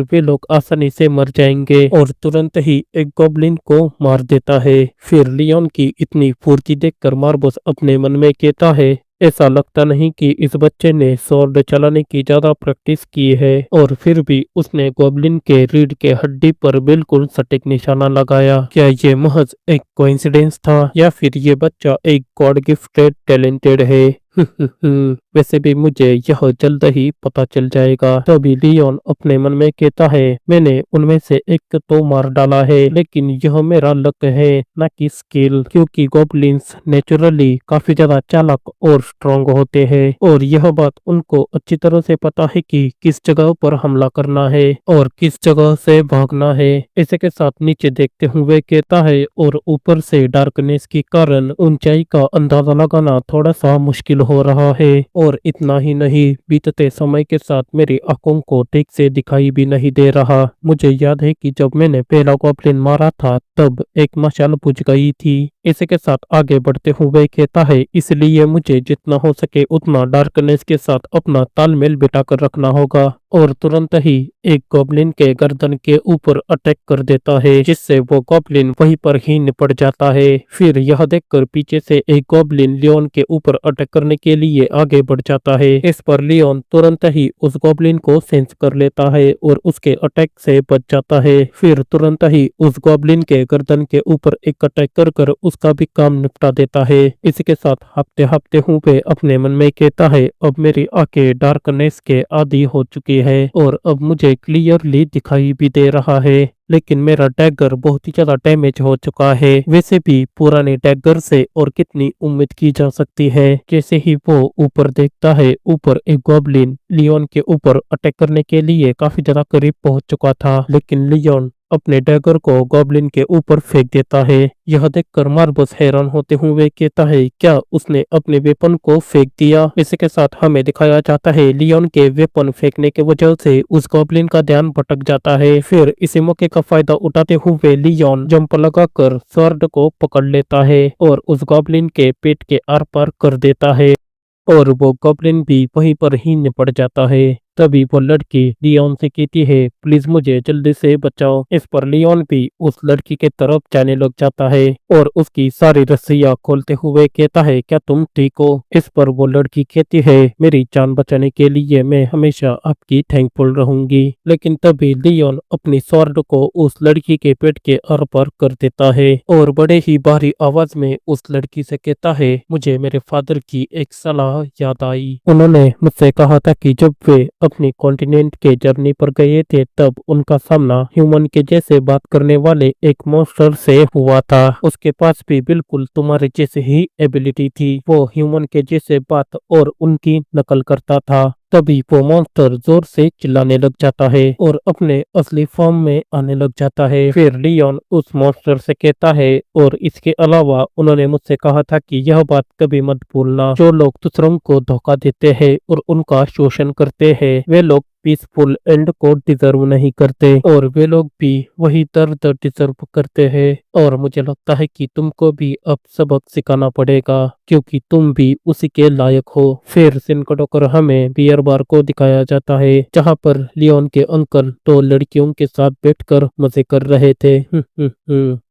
वे लोग आसानी से मर जाएंगे। और तुरंत ही एक गॉब्लिन को मार देता है। फिर लियोन की इतनी फुर्ती देखकर मार्बस अपने मन में कहता है, ऐसा लगता नहीं कि इस बच्चे ने स्वॉर्ड चलाने की ज्यादा प्रैक्टिस की है, और फिर भी उसने गॉब्लिन के रीढ़ के हड्डी पर बिल्कुल सटीक निशाना लगाया। क्या ये महज एक कोइंसिडेंस था या फिर ये बच्चा एक गॉड गिफ्टेड टैलेंटेड है? वैसे भी मुझे यह जल्द ही पता चल जाएगा। तभी लियोन अपने मन में कहता है, मैंने उनमें से एक तो मार डाला है, लेकिन यह मेरा लक है न कि स्किल, क्योंकि गॉब्लिन्स नेचुरली काफी ज्यादा चालाक और स्ट्रांग होते हैं, और यह बात उनको अच्छी तरह से पता है कि किस जगह पर हमला करना है और किस जगह से भागना है। इसी के साथ नीचे देखते हुए कहता है, और ऊपर से डार्कनेस के कारण ऊंचाई का अंदाजा लगाना थोड़ा सा मुश्किल हो रहा है, और इतना ही नहीं, बीतते समय के साथ मेरी आंखों को ठीक से दिखाई भी नहीं दे रहा। मुझे याद है कि जब मैंने पहला गॉब्लिन मारा था तब एक मशाल बुझ गई थी। इसी के साथ आगे बढ़ते हुए कहता है, इसलिए मुझे जितना हो सके उतना डार्कनेस के साथ अपना तालमेल बिठा कर रखना होगा, और तुरंत ही एक गॉब्लिन के गर्दन के ऊपर अटैक कर देता है, जिससे वो गॉब्लिन वहीं पर ही निपट जाता है। फिर यह देखकर पीछे से एक गॉब्लिन लियोन के ऊपर अटैक करने करने के लिए आगे बढ़ जाता है। इस पर लियोन तुरंत ही उस गॉब्लिन को सेंस कर लेता है और उसके अटैक से बच जाता है। फिर तुरंत ही उस गॉब्लिन के गर्दन के ऊपर एक अटैक कर उसका भी काम निपटा देता है। इसके साथ हफ्ते हफ्ते हूपे अपने मन में कहता है, अब मेरी आंखें डार्कनेस के आदी हो चुकी है और अब मुझे क्लियरली दिखाई भी दे रहा है, लेकिन मेरा डैगर बहुत ही ज्यादा डैमेज हो चुका है। वैसे भी पुराने डैगर से और कितनी उम्मीद की जा सकती है। जैसे ही वो ऊपर देखता है, ऊपर एक गॉब्लिन लियोन के ऊपर अटैक करने के लिए काफी ज्यादा करीब पहुंच चुका था, लेकिन लियोन अपने डैगर को गॉब्लिन के ऊपर फेंक देता है। यह देखकर मार्बस हैरान होते हुए कहता है, क्या उसने अपने वेपन को फेंक दिया? इसके साथ हमें दिखाया जाता है लियोन के वेपन फेंकने के वजह से उस गॉब्लिन का ध्यान भटक जाता है। फिर इसी मौके का फायदा उठाते हुए लियोन जंप लगाकर स्वॉर्ड को पकड़ लेता है और उस गॉब्लिन के पेट के आर पार कर देता है और वो गॉब्लिन भी वहीं पर ही निपट जाता है। तभी वो लड़की लियोन से कहती है, प्लीज मुझे जल्दी से बचाओ। इस पर लियोन भी उस लड़की के तरफ जाने लग जाता है और उसकी सारी रस्सियां खोलते हुए कहता है, क्या तुम ठीक हो? इस पर वो लड़की कहती है, मेरी जान बचाने के लिए मैं हमेशा आपकी थैंकफुल रहूंगी। लेकिन तभी लियोन अपनी स्वॉर्ड को उस लड़की के पेट के आर पार कर देता है और बड़े ही भारी आवाज में उस लड़की से कहता है, मुझे मेरे फादर की एक सलाह याद आई। उन्होंने मुझसे कहा था कि जब वे अपनी कॉन्टिनेंट के जर्नी पर गए थे तब उनका सामना ह्यूमन के जैसे बात करने वाले एक मॉन्स्टर से हुआ था। उसके पास भी बिल्कुल तुम्हारे जैसे ही एबिलिटी थी। वो ह्यूमन के जैसे बात और उनकी नकल करता था। तभी वो मॉन्स्टर जोर से चिल्लाने लग जाता है और अपने असली फॉर्म में आने लग जाता है। फिर लियोन उस मॉन्स्टर से कहता है, और इसके अलावा उन्होंने मुझसे कहा था कि यह बात कभी मत भूलना, जो लोग दूसरों को धोखा देते हैं और उनका शोषण करते हैं वे लोग पीसफुल एंड को डिजर्व नहीं करते और वे लोग भी वही दर्द डिजर्व करते हैं। और मुझे लगता है कि तुमको भी अब सबक सिखाना पड़ेगा क्योंकि तुम भी उसी के लायक हो। फिर सिनकटोकर हमें बियर बार को दिखाया जाता है जहाँ पर लियोन के अंकल दो लड़कियों के साथ बैठकर मजे कर रहे थे।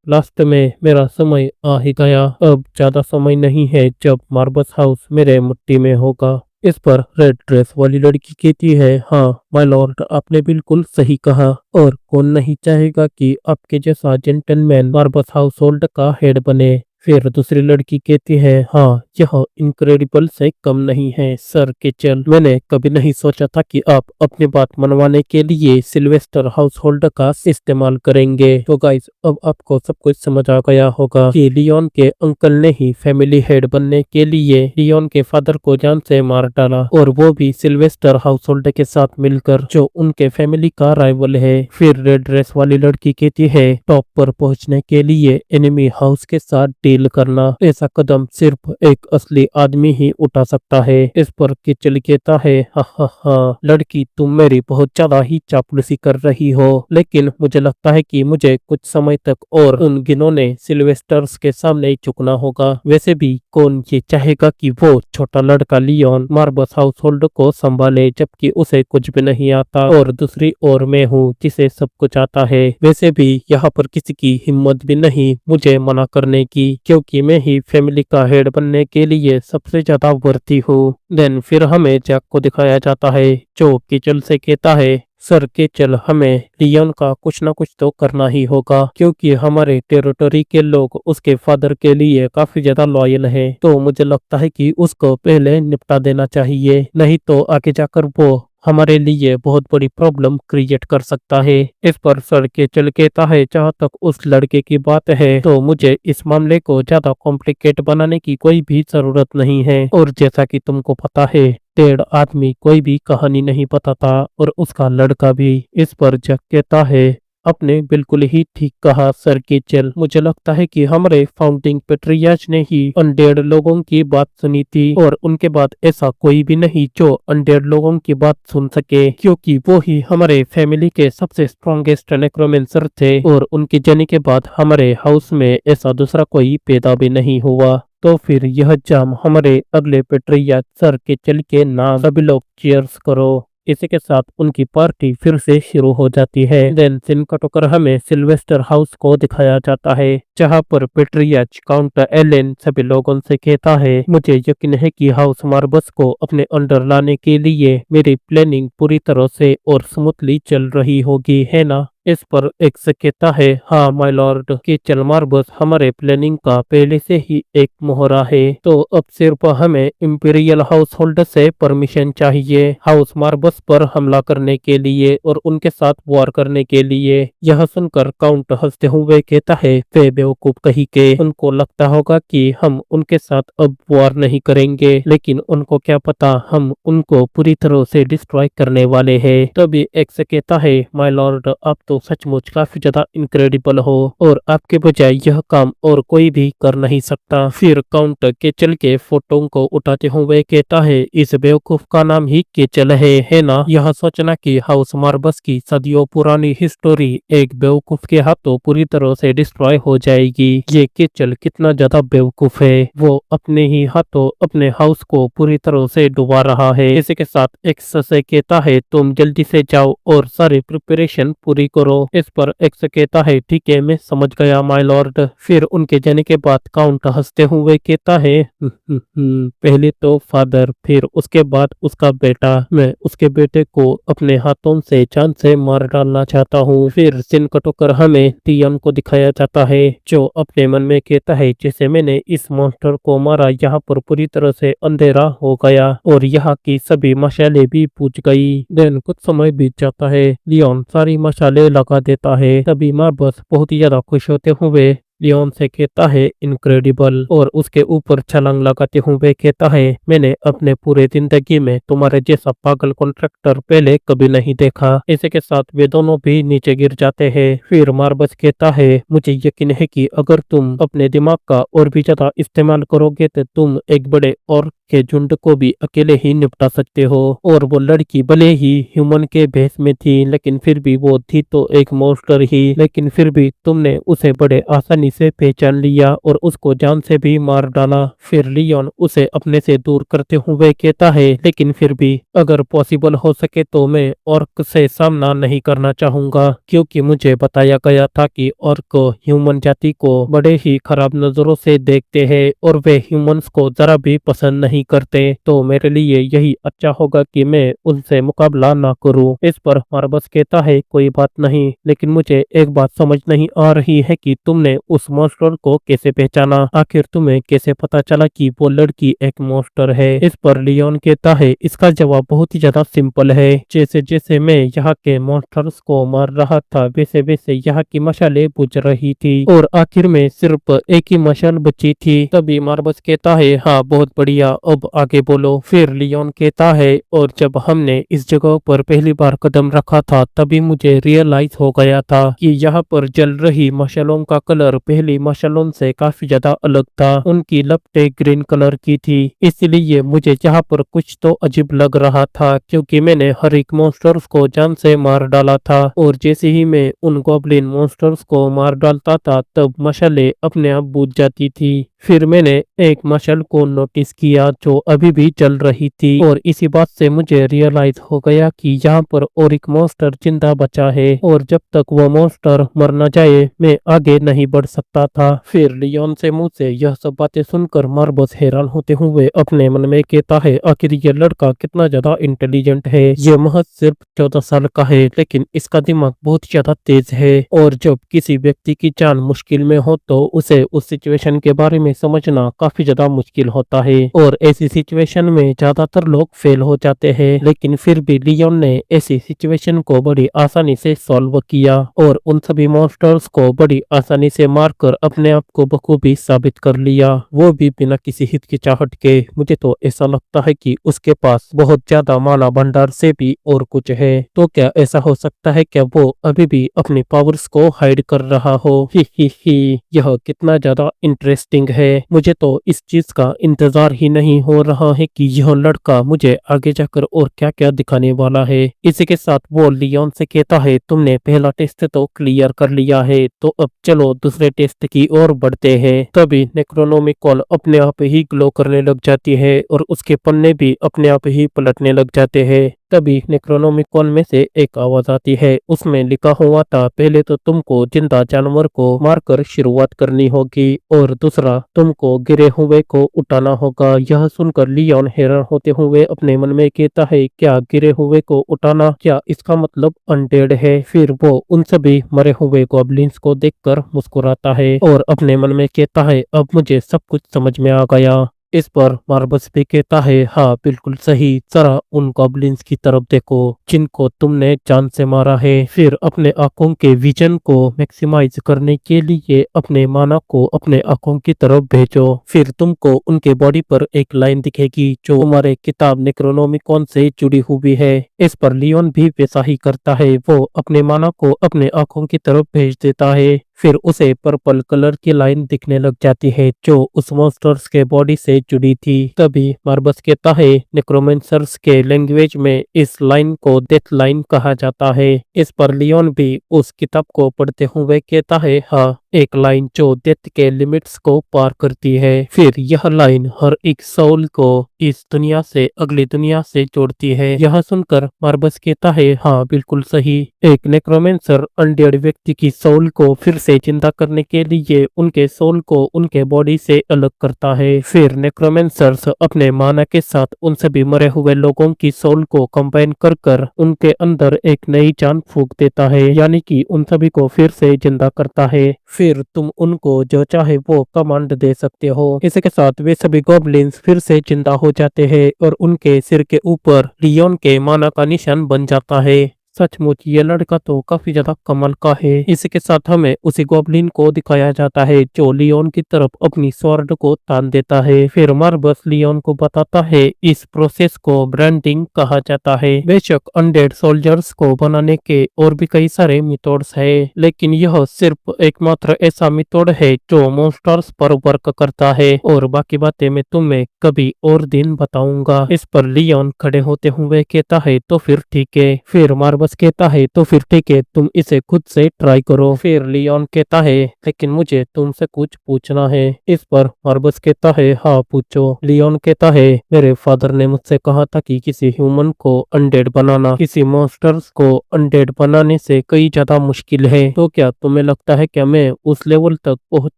लास्ट में मेरा समय आ ही गया, अब ज्यादा समय नहीं है जब मार्बस हाउस मेरे मुट्ठी में होगा। इस पर रेड ड्रेस वाली लड़की कहती है, हाँ माय लॉर्ड, आपने बिल्कुल सही कहा और कौन नहीं चाहेगा कि आपके जैसा जेंटलमैन मार्बस हाउस होल्ड का हेड बने। फिर दूसरी लड़की कहती है, हाँ यह इनक्रेडिबल से कम नहीं है सर केचल। मैंने कभी नहीं सोचा था कि आप अपनी बात मनवाने के लिए सिल्वेस्टर हाउस होल्ड का इस्तेमाल करेंगे। तो गाइस अब आपको सब कुछ समझ आ गया होगा कि लियोन के अंकल ने ही फैमिली हेड बनने के लिए लियोन के फादर को जान से मार डाला और वो भी सिल्वेस्टर हाउस होल्ड के साथ मिलकर, जो उनके फैमिली का राइवल है। फिर रेड ड्रेस वाली लड़की कहती है, टॉप पर पहुंचने के लिए एनिमी हाउस के साथ डील करना, ऐसा कदम सिर्फ एक असली आदमी ही उठा सकता है। इस पर किचल कहता है, हा लड़की तुम मेरी बहुत ज्यादा ही चापलूसी कर रही हो, लेकिन मुझे लगता है कि मुझे कुछ समय तक और उन गिनोने सिल्वेस्टर्स के सामने झुकना होगा। वैसे भी कौन ये चाहेगा कि वो छोटा लड़का लियोन मार्बस हाउस होल्ड को संभाले जबकि उसे कुछ भी नहीं आता, और दूसरी ओर मैं हूँ जिसे सब कुछ आता है। वैसे भी यहाँ पर किसी की हिम्मत भी नहीं मुझे मना करने की, क्योंकि मैं ही फैमिली का हेड बनने के लिए सबसे ज्यादा वर्ती हूँ। देन फिर हमें जैक को दिखाया जाता है जो किचल से कहता है, सर केचल, हमें लियोन का कुछ ना कुछ तो करना ही होगा क्योंकि हमारे टेरिटरी के लोग उसके फादर के लिए काफी ज्यादा लॉयल हैं। तो मुझे लगता है कि उसको पहले निपटा देना चाहिए, नहीं तो आगे जाकर वो हमारे लिए बहुत बड़ी प्रॉब्लम क्रिएट कर सकता है। इस पर सर केचल कहता है, जहाँ तक उस लड़के की बात है तो मुझे इस मामले को ज्यादा कॉम्प्लिकेट बनाने की कोई भी जरूरत नहीं है, और जैसा कि तुमको पता है डेढ़ आदमी कोई भी कहानी नहीं बताता और उसका लड़का भी। इस पर जैक कहता है, आपने बिल्कुल ही ठीक कहा सर केचल, मुझे लगता है कि हमारे फाउंडिंग पेट्रियार्च ने ही अनडेड लोगों की बात सुनी थी और उनके बाद ऐसा कोई भी नहीं जो अनडेड लोगों की बात सुन सके, क्योंकि वो ही हमारे फैमिली के सबसे स्ट्रॉन्गेस्ट नेक्रोमेंसर थे और उनकी जाने के बाद हमारे हाउस में ऐसा दूसरा कोई पैदा भी नहीं हुआ। तो फिर यह जाम हमारे अगले पेट्रियार्च सर केचल के नाम। सभी लोग चीयर्स करो। इसी के साथ उनकी पार्टी फिर से शुरू हो जाती है। देन सीन कट होकर हमें सिल्वेस्टर हाउस को दिखाया जाता है, जहाँ पर पेट्रियाच काउंटर एलेन सभी लोगों से कहता है, मुझे यकीन है कि हाउस मार्बस को अपने अंडर लाने के लिए मेरी प्लानिंग पूरी तरह से और स्मूथली चल रही होगी, है ना। इस पर एक से कहता है, हाँ माय लॉर्ड, कि चल मार्बस हमारे प्लानिंग का पहले से ही एक मोहरा है, तो अब सिर्फ हमें इंपीरियल हाउस होल्ड से परमिशन चाहिए हाउस मार्बस पर हमला करने के लिए और उनके साथ वॉर करने के लिए। यह सुनकर काउंट हंसते हुए कहता है, वे बेवकूफ कहीं के, उनको लगता होगा कि हम उनके साथ अब वॉर नहीं करेंगे, लेकिन उनको क्या पता हम उनको पूरी तरह से डिस्ट्रॉय करने वाले हैं। तभी एक से कहता है, माय लॉर्ड, आप तो सचमुच काफी ज्यादा इनक्रेडिबल हो और आपके बजाय यह काम और कोई भी कर नहीं सकता। फिर काउंट केचल के फोटो को उठाते हुए कहता है, इस बेवकूफ का नाम ही केचल है ना। यह सोचना कि हाउस मार्बस की सदियों पुरानी हिस्टोरी एक बेवकूफ के हाथों पूरी तरह से डिस्ट्रॉय हो जाएगी। ये केचल कितना ज्यादा बेवकूफ है, वो अपने ही हाथों अपने हाउस को पूरी तरह से डुबा रहा है। इसी के साथ एक्स से कहता है, तुम जल्दी से जाओ और सारी प्रिपरेशन पूरी करो। इस पर एक्स कहता है, ठीक है, मैं समझ गया माय लॉर्ड। फिर उनके जाने के बाद काउंट हंसते हुए कहता है, पहले तो फादर, फिर उसके बाद उसका बेटा। मैं उसके बेटे को अपने हाथों से जान से मार डालना चाहता हूँ। फिर सीन कट होकर हमें टियन को दिखाया जाता है, जो अपने मन में कहता है, जैसे मैंने इस मॉन्स्टर को मारा यहाँ पर पूरी तरह से अंधेरा हो गया और यहाँ की सभी मशाले भी बुझ गई। देन कुछ समय बीत जाता है, लियोन सारी मशाले लगा देता है। तभी मार्बस बहुत ही ज्यादा खुश होते हुए लियोन से कहता है, इनक्रेडिबल, और उसके ऊपर छलांग लगाते हुए कहता है, मैंने अपने पूरे जिंदगी में तुम्हारे जैसा पागल कॉन्ट्रैक्टर पहले कभी नहीं देखा। इसी के साथ वे दोनों भी नीचे गिर जाते हैं। फिर मार्बस कहता है, मुझे यकीन है कि अगर तुम अपने दिमाग का और भी ज्यादा इस्तेमाल करोगे तो तुम एक बड़े और के झुंड को भी अकेले ही निपटा सकते हो। और वो लड़की भले ही ह्यूमन के भेष में थी, लेकिन फिर भी वो थी तो एक मॉन्स्टर ही, लेकिन फिर भी तुमने उसे बड़े आसानी से पहचान लिया और उसको जान से भी मार डाला। फिर लियोन उसे अपने से दूर करते हुए कहता है, लेकिन फिर भी अगर पॉसिबल हो सके तो मैं ऑर्क से सामना नहीं करना चाहूंगा, क्योंकि मुझे बताया गया था कि ऑर्क ह्यूमन जाति को बड़े ही खराब नजरों से देखते हैं और वे ह्यूमंस को जरा भी पसंद नहीं करते, तो मेरे लिए यही अच्छा होगा कि मैं उनसे मुकाबला ना करूं। इस पर मार्बस कहता है, कोई बात नहीं, लेकिन मुझे एक बात समझ नहीं आ रही है कि तुमने उस मॉन्स्टर को कैसे पहचाना। आखिर तुम्हें कैसे पता चला कि वो लड़की एक मॉन्स्टर है। इस पर लियोन कहता है, इसका जवाब बहुत ही ज्यादा सिंपल है। जैसे जैसे मैं यहाँ के मॉन्स्टर्स को मार रहा था, वैसे वैसे यहाँ की मशालें बुझ रही थी और आखिर में सिर्फ एक ही मशाल बची थी। तभी मार्बस कहता है, हाँ बहुत बढ़िया, अब आगे बोलो। फिर लियोन कहता है, और जब हमने इस जगह पर पहली बार कदम रखा था, तभी मुझे रियलाइज हो गया था कि यहाँ पर जल रही मशालों का कलर पहली मशालों से काफी ज्यादा अलग था। उनकी लपटें ग्रीन कलर की थी, इसलिए मुझे यहाँ पर कुछ तो अजीब लग रहा था, क्योंकि मैंने हर एक मॉन्स्टर्स को जान से मार डाला था और जैसे ही मैं उन गॉब्लिन मॉन्स्टर्स को मार डालता था, तब मशालें अपने आप बुझ जाती थी। फिर मैंने एक मशाल को नोटिस किया जो अभी भी चल रही थी और इसी बात से मुझे रियलाइज हो गया कि यहाँ पर और एक मॉन्स्टर जिंदा बचा है और जब तक वो मॉन्स्टर मर न जाए मैं आगे नहीं बढ़ सकता था। फिर लियोन से मुंह से यह सब बातें सुनकर मार्बस हैरान होते हुए अपने मन में कहता है, आखिर ये लड़का कितना ज्यादा इंटेलिजेंट है। ये महज सिर्फ 14 साल का है, लेकिन इसका दिमाग बहुत ज्यादा तेज है और जब किसी व्यक्ति की जान मुश्किल में हो तो उसे उस सिचुएशन के बारे में समझना काफी ज्यादा मुश्किल होता है और ऐसी सिचुएशन में ज्यादातर लोग फेल हो जाते हैं, लेकिन फिर भी लियोन ने ऐसी सिचुएशन को बड़ी आसानी से सॉल्व किया और उन सभी मॉन्स्टर्स को बड़ी आसानी से मारकर अपने आप को बखूबी साबित कर लिया, वो भी बिना किसी हिचकिचाहट के। मुझे तो ऐसा लगता है कि उसके पास बहुत ज्यादा माला भंडार से भी और कुछ है। तो क्या ऐसा हो सकता है क्या वो अभी भी अपनी पावर्स को हाइड कर रहा हो? ही यह कितना ज्यादा इंटरेस्टिंग है। मुझे तो इस चीज का इंतजार ही नहीं हो रहा है कि यह लड़का मुझे आगे जाकर और क्या क्या दिखाने वाला है। इसी के साथ वो लियोन से कहता है, तुमने पहला टेस्ट तो क्लियर कर लिया है, तो अब चलो दूसरे टेस्ट की ओर बढ़ते हैं। तभी नेक्रोनोमिकॉन अपने आप ही ग्लो करने लग जाती है और उसके पन्ने भी अपने आप ही पलटने लग जाते हैं। तभी नेक्रोनोमिकॉन में से एक आवाज आती है। उसमें लिखा हुआ था, पहले तो तुमको जिंदा जानवर को मारकर शुरुआत करनी होगी और दूसरा तुमको गिरे हुए को उठाना होगा। यह सुनकर लियोन हैरान होते हुए अपने मन में कहता है, क्या गिरे हुए को उठाना, क्या इसका मतलब अनडेड है? फिर वो उन सभी मरे हुए गॉब्लिन्स को देखकर मुस्कुराता है और अपने मन में कहता है, अब मुझे सब कुछ समझ में आ गया। इस पर मार्बस भी कहता है, हाँ बिल्कुल सही, जरा उन गॉब्लिन्स की तरफ देखो जिनको तुमने जान से मारा है। फिर अपने आंखों के विजन को मैक्सिमाइज करने के लिए अपने माना को अपने आंखों की तरफ भेजो। फिर तुमको उनके बॉडी पर एक लाइन दिखेगी जो हमारे किताब नेक्रोनोमिकॉन से जुड़ी हुई है। इस पर लियोन भी वैसा ही करता है, वो अपने माना को अपने आंखों की तरफ भेज देता है। फिर उसे पर्पल कलर की लाइन दिखने लग जाती है जो उस मॉन्स्टर्स के बॉडी से जुड़ी थी। तभी मार्बस कहता है, नेक्रोमेंसर्स के लैंग्वेज में इस लाइन को डेथ लाइन कहा जाता है। इस पर लियोन भी उस किताब को पढ़ते हुए कहता है, हाँ, एक लाइन जो डेथ के लिमिट्स को पार करती है। फिर यह लाइन हर एक सोल को इस दुनिया से अगली दुनिया से जोड़ती है। यह सुनकर मार्बस कहता है, हाँ बिल्कुल सही, एक नेक्रोमेंसर अनडेड व्यक्ति की सोल को फिर से जिंदा करने के लिए उनके सोल को उनके बॉडी से अलग करता है। फिर नेक्रोमेंसर्स अपने माना के साथ उन सभी मरे हुए लोगों की सोल को कंबाइन कर उनके अंदर एक नई जान फूंक देता है, यानी कि उन सभी को फिर से जिंदा करता है। फिर तुम उनको जो चाहे वो कमांड दे सकते हो। इसके साथ वे सभी गॉब्लिन्स फिर से जिंदा हो जाते हैं और उनके सिर के ऊपर लियोन के माना का निशान बन जाता है। सचमुच ये लड़का तो काफी ज्यादा कमाल का है। इसके साथ हमें उसी गॉब्लिन को दिखाया जाता है जो लियोन की तरफ अपनी स्वॉर्ड को तान देता है। फिर मार्बस लियोन को बताता है, इस प्रोसेस को ब्रांडिंग कहा जाता है। बेशक अनडेड सोल्जर्स को बनाने के और भी कई सारे मेथड्स है, लेकिन यह सिर्फ एकमात्र ऐसा मेथड है जो मॉन्स्टर्स पर वर्क करता है और बाकी बातें मैं तुम्हें कभी और दिन बताऊंगा। इस पर लियोन खड़े होते हुए कहता है, तो फिर ठीक है। फिर मार्बस कहता है, तो फिर ठीक है, तुम इसे खुद से ट्राई करो। फिर लियोन कहता है, लेकिन मुझे तुमसे कुछ पूछना है। इस पर मार्बस कहता है, हाँ पूछो। लियोन कहता है, मेरे फादर ने मुझसे कहा था कि किसी ह्यूमन को अनडेड बनाना किसी मॉन्स्टर्स को अनडेड बनाने से कई ज्यादा मुश्किल है। तो क्या तुम्हें लगता है क्या मैं उस लेवल तक पहुंच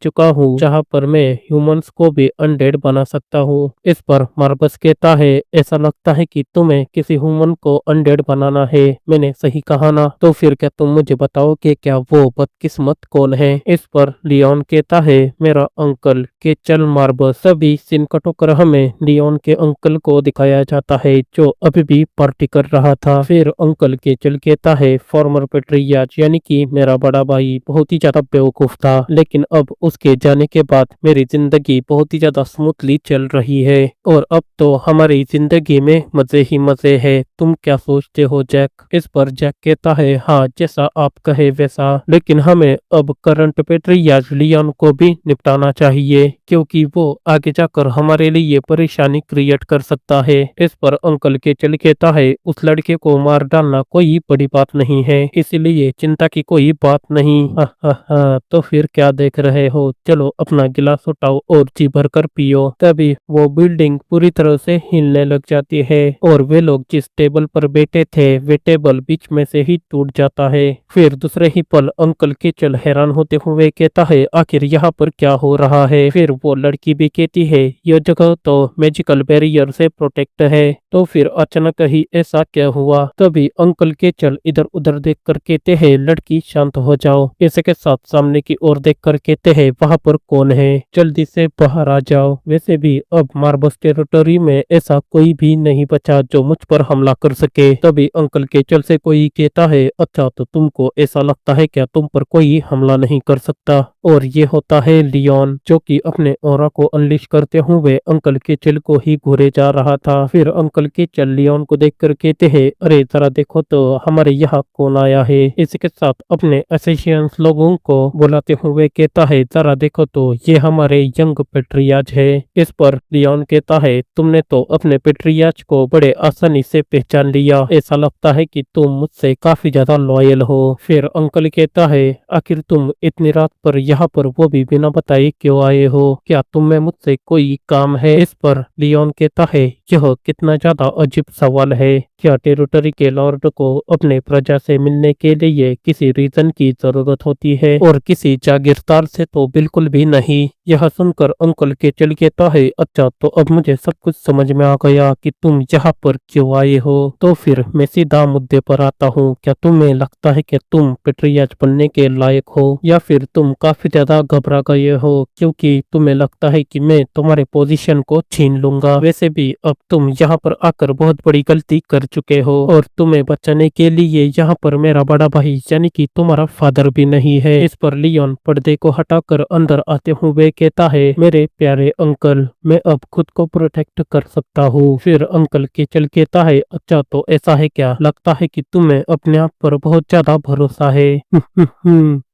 चुका हूँ जहाँ पर मैं ह्यूमंस को भी अनडेड बना सकता हूँ? इस पर मार्बस कहता है, ऐसा लगता है कि तुम्हें किसी ह्यूमन को अनडेड बनाना है। मैंने सही कहा ना? तो फिर क्या तुम मुझे बताओ कि क्या वो बदकिस्मत कौन है? इस पर लियोन कहता है, मेरा अंकल केचल मार्बस। सभी सीन कटोकर हमें लियोन के अंकल को दिखाया जाता है जो अभी भी पार्टी कर रहा था। फिर अंकल केचल कहता है, फॉर्मर पेट्रियाज यानी कि मेरा बड़ा भाई बहुत ही ज्यादा बेवकूफ था, लेकिन अब उसके जाने के बाद मेरी जिंदगी बहुत ही ज्यादा स्मूथली चल रही है और अब तो हमारी जिंदगी में मजे ही मजे है। तुम क्या सोचते हो जैक? इस पर जैक कहता है, हाँ जैसा आप कहे वैसा, लेकिन हमें अब करंट पेट्रियाज लियोन को भी निपटाना चाहिए क्योंकि वो आगे जाकर हमारे लिए परेशानी क्रिएट कर सकता है। इस पर अंकल के चल कहता है, उस लड़के को मार डालना कोई बड़ी बात नहीं है, इसीलिए चिंता की कोई बात नहीं। हा हा हा, तो फिर क्या देख रहे हो, चलो अपना गिलास उठाओ और जी भर कर पियो। तभी वो बिल्डिंग पूरी तरह से हिलने लग जाती है और वे लोग जिस टेबल पर बैठे थे वे टेबल बीच में से ही टूट जाता है। फिर दूसरे ही पल अंकल केचल हैरान होते हुए कहता है, आखिर यहाँ पर क्या हो रहा है? फिर वो लड़की भी कहती है, यह जगह तो मैजिकल बैरियर से प्रोटेक्ट है, तो फिर अचानक ही ऐसा क्या हुआ? तभी अंकल केचल इधर उधर देख कर कहते हैं, लड़की शांत हो जाओ। इसके साथ सामने की ओर देख कर कहते हैं, वहाँ पर कौन है? जल्दी से बाहर आ जाओ। वैसे भी अब मार्बस टेरिटोरी में ऐसा कोई भी नहीं बचा जो मुझ पर हमला कर सके। तभी अंकल केचल से कोई कहता है, अच्छा तो तुमको ऐसा लगता है क्या तुम पर कोई हमला नहीं कर सकता? और ये होता है लियोन जो कि अपने ऑरा को अनलिश करते हुए अंकल केचल को ही घूरे जा रहा था। फिर अंकल केचल लियोन को देखकर कहते हैं, अरे जरा देखो तो हमारे यहाँ कौन आया है। इसके साथ अपने एसोसिएशंस लोगों को बुलाते हुए कहता है, जरा देखो तो ये हमारे यंग पेट्रियाज है। इस पर लियोन कहता है, तुमने तो अपने पेट्रियाज को बड़े आसानी से पहचान लिया, ऐसा लगता है कि तुम मुझसे काफी ज्यादा लॉयल हो। फिर अंकल कहता है, आखिर तुम इतनी रात पर यहाँ पर वो भी बिना बताए क्यों आए हो? क्या तुम में मुझसे कोई काम है? इस पर लियोन कहता है, यह कितना ज्यादा अजीब सवाल है। क्या टेरिटरी के लॉर्ड को अपने प्रजा से मिलने के लिए किसी रीजन की जरूरत होती है, और किसी जागीरदार से तो बिल्कुल भी नहीं। यह सुनकर अंकल के चल कहता है, अच्छा तो अब मुझे सब कुछ समझ में आ गया कि तुम यहाँ पर क्यों आए हो। तो फिर मैं सीधा मुद्दे पर आता हूँ। क्या तुम्हें लगता है कि तुम पेट्रियार्च बनने के लायक हो, या फिर तुम काफी ज्यादा घबरा गए हो क्योंकि तुम्हें लगता है कि मैं तुम्हारे पोजीशन को छीन लूंगा। वैसे भी अब तुम यहाँ पर आकर बहुत बड़ी गलती कर चुके हो, और तुम्हें बचाने के लिए यहाँ पर मेरा बड़ा भाई यानी कि तुम्हारा फादर भी नहीं है। इस पर लियोन पर्दे को हटाकर अंदर आते हुए कहता है, मेरे प्यारे अंकल, मैं अब खुद को प्रोटेक्ट कर सकता हूँ। फिर अंकल के चल कहता है, अच्छा तो ऐसा है क्या, लगता है कि तुम्हें अपने आप पर बहुत ज्यादा भरोसा है।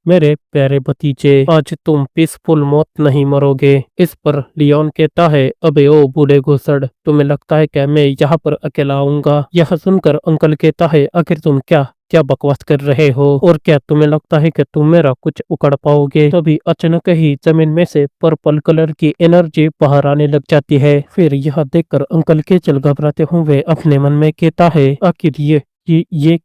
मेरे प्यारे भतीजे, आज तुम पीसफुल मौत नहीं मरोगे। इस पर लियोन कहता है, अबे ओ बूढ़े घुसड़, तुम्हें लगता है क्या मैं यहाँ पर अकेला आऊंगा। यह सुनकर अंकल कहता है, आखिर तुम क्या क्या बकवास कर रहे हो, और क्या तुम्हें लगता है कि तुम मेरा कुछ उकड़ पाओगे। तभी अचानक ही जमीन में से पर्पल कलर की एनर्जी बाहर आने लग जाती है। फिर यह देखकर अंकल के चल घबराते हुए अपने मन में कहता है, आखिर ये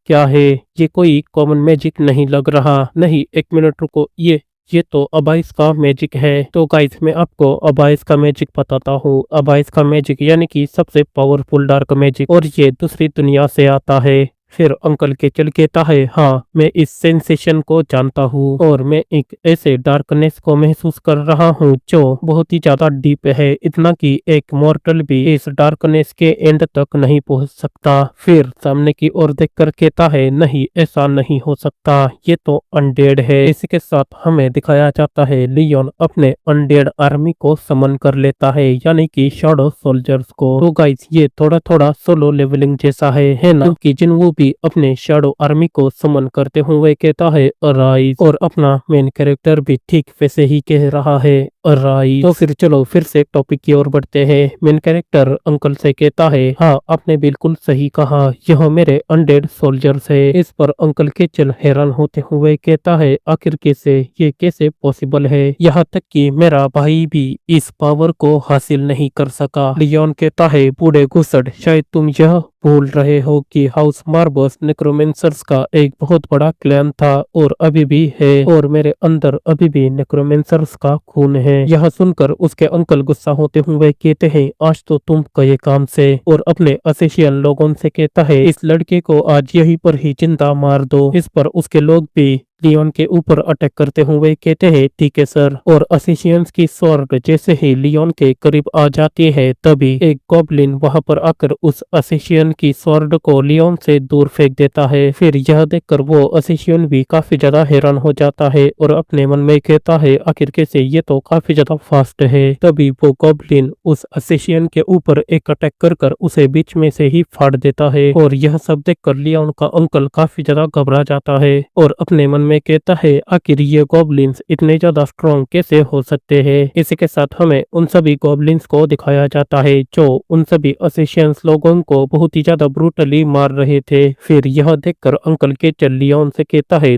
क्या है, ये कोई कॉमन मैजिक नहीं लग रहा। नहीं, एक मिनट रुको, ये तो अबाइस का मैजिक है। तो गाइस, मैं आपको अबाइस का मैजिक बताता हूँ। अबाइस का मैजिक यानी कि सबसे पावरफुल डार्क मैजिक, और ये दूसरी दुनिया से आता है। फिर अंकल के चल कहता है, हाँ मैं इस सेंसेशन को जानता हूँ, और मैं एक ऐसे डार्कनेस को महसूस कर रहा हूँ जो बहुत ही ज्यादा डीप है, इतना कि एक मॉर्टल भी इस डार्कनेस के एंड तक नहीं पहुँच सकता। फिर सामने की ओर देखकर कहता है, नहीं ऐसा नहीं हो सकता, ये तो अनडेड है। इसी के साथ हमें दिखाया जाता है लियोन अपने अनडेड आर्मी को समन कर लेता है, यानी कि शैडो सोल्जर्स को। तो गाइस, ये थोड़ा थोड़ा सोलो लेवलिंग जैसा है ना, क्योंकि जिनवू भी अपने शैडो आर्मी को समन करते हुए कहता है अराइज, और अपना मेन कैरेक्टर भी ठीक वैसे ही कह रहा है अराइज। तो फिर चलो फिर से टॉपिक की ओर बढ़ते हैं। मेन कैरेक्टर अंकल से कहता है, हाँ आपने बिल्कुल सही कहा, यह मेरे अनडेड सोल्जर्स है। इस पर अंकल के चल हैरान होते हुए कहता है, आखिर कैसे, ये कैसे पॉसिबल है, यहाँ तक कि मेरा भाई भी इस पावर को हासिल नहीं कर सका। लियोन कहता है, बूढ़े घुसड़, शायद तुम यह भूल रहे हो कि हाउस मार्बस नेक्रोमेंसर्स का एक बहुत बड़ा क्लैन था, और अभी भी है, और मेरे अंदर अभी भी नेक्रोमेंसर्स का खून है। यह सुनकर उसके अंकल गुस्सा होते हुए कहते हैं, आज तो तुम गए काम से, और अपने असेशियन लोगों से कहता है, इस लड़के को आज यहीं पर ही जिंदा मार दो। इस पर उसके लोग भी लियोन के ऊपर अटैक करते हुए कहते हैं, ठीक है सर। और असेशियंस की स्वॉर्ड जैसे ही लियोन के करीब आ जाती है, तभी एक गॉब्लिन वहां पर आकर उस असेशियन की स्वॉर्ड को लियोन से दूर फेंक देता है। फिर यह देखकर वो असेशियन भी काफी ज्यादा हैरान हो जाता है, और अपने मन में कहता है, आखिर कैसे, ये तो काफी ज्यादा फास्ट है। तभी वो गॉब्लिन उस असेशियन के ऊपर एक अटैक कर उसे बीच में से ही फाड़ देता है। और यह सब देखकर लियोन का अंकल काफी ज्यादा घबरा जाता है, और अपने मन में कहता है, आखिर ये गॉब्लिन्स इतने ज्यादा स्ट्रॉन्ग कैसे हो सकते हैं। इसी के साथ हमें उन सभी गॉब्लिन्स को दिखाया जाता है जो उन सभी असेशियंस लोगों को बहुत ही ज्यादा ब्रूटली मार रहे थे। फिर यह देखकर अंकल के चल लियोन से कहता है,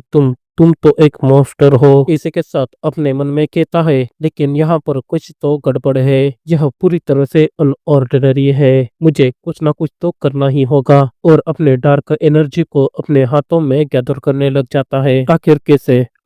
तुम तो एक मॉन्स्टर हो। इसी के साथ अपने मन में कहता है, लेकिन यहाँ पर कुछ तो गड़बड़ है, यह पूरी तरह से अनऑर्डिनरी है, मुझे कुछ ना कुछ तो करना ही होगा। और अपने डार्क एनर्जी को अपने हाथों में गैदर करने लग जाता है।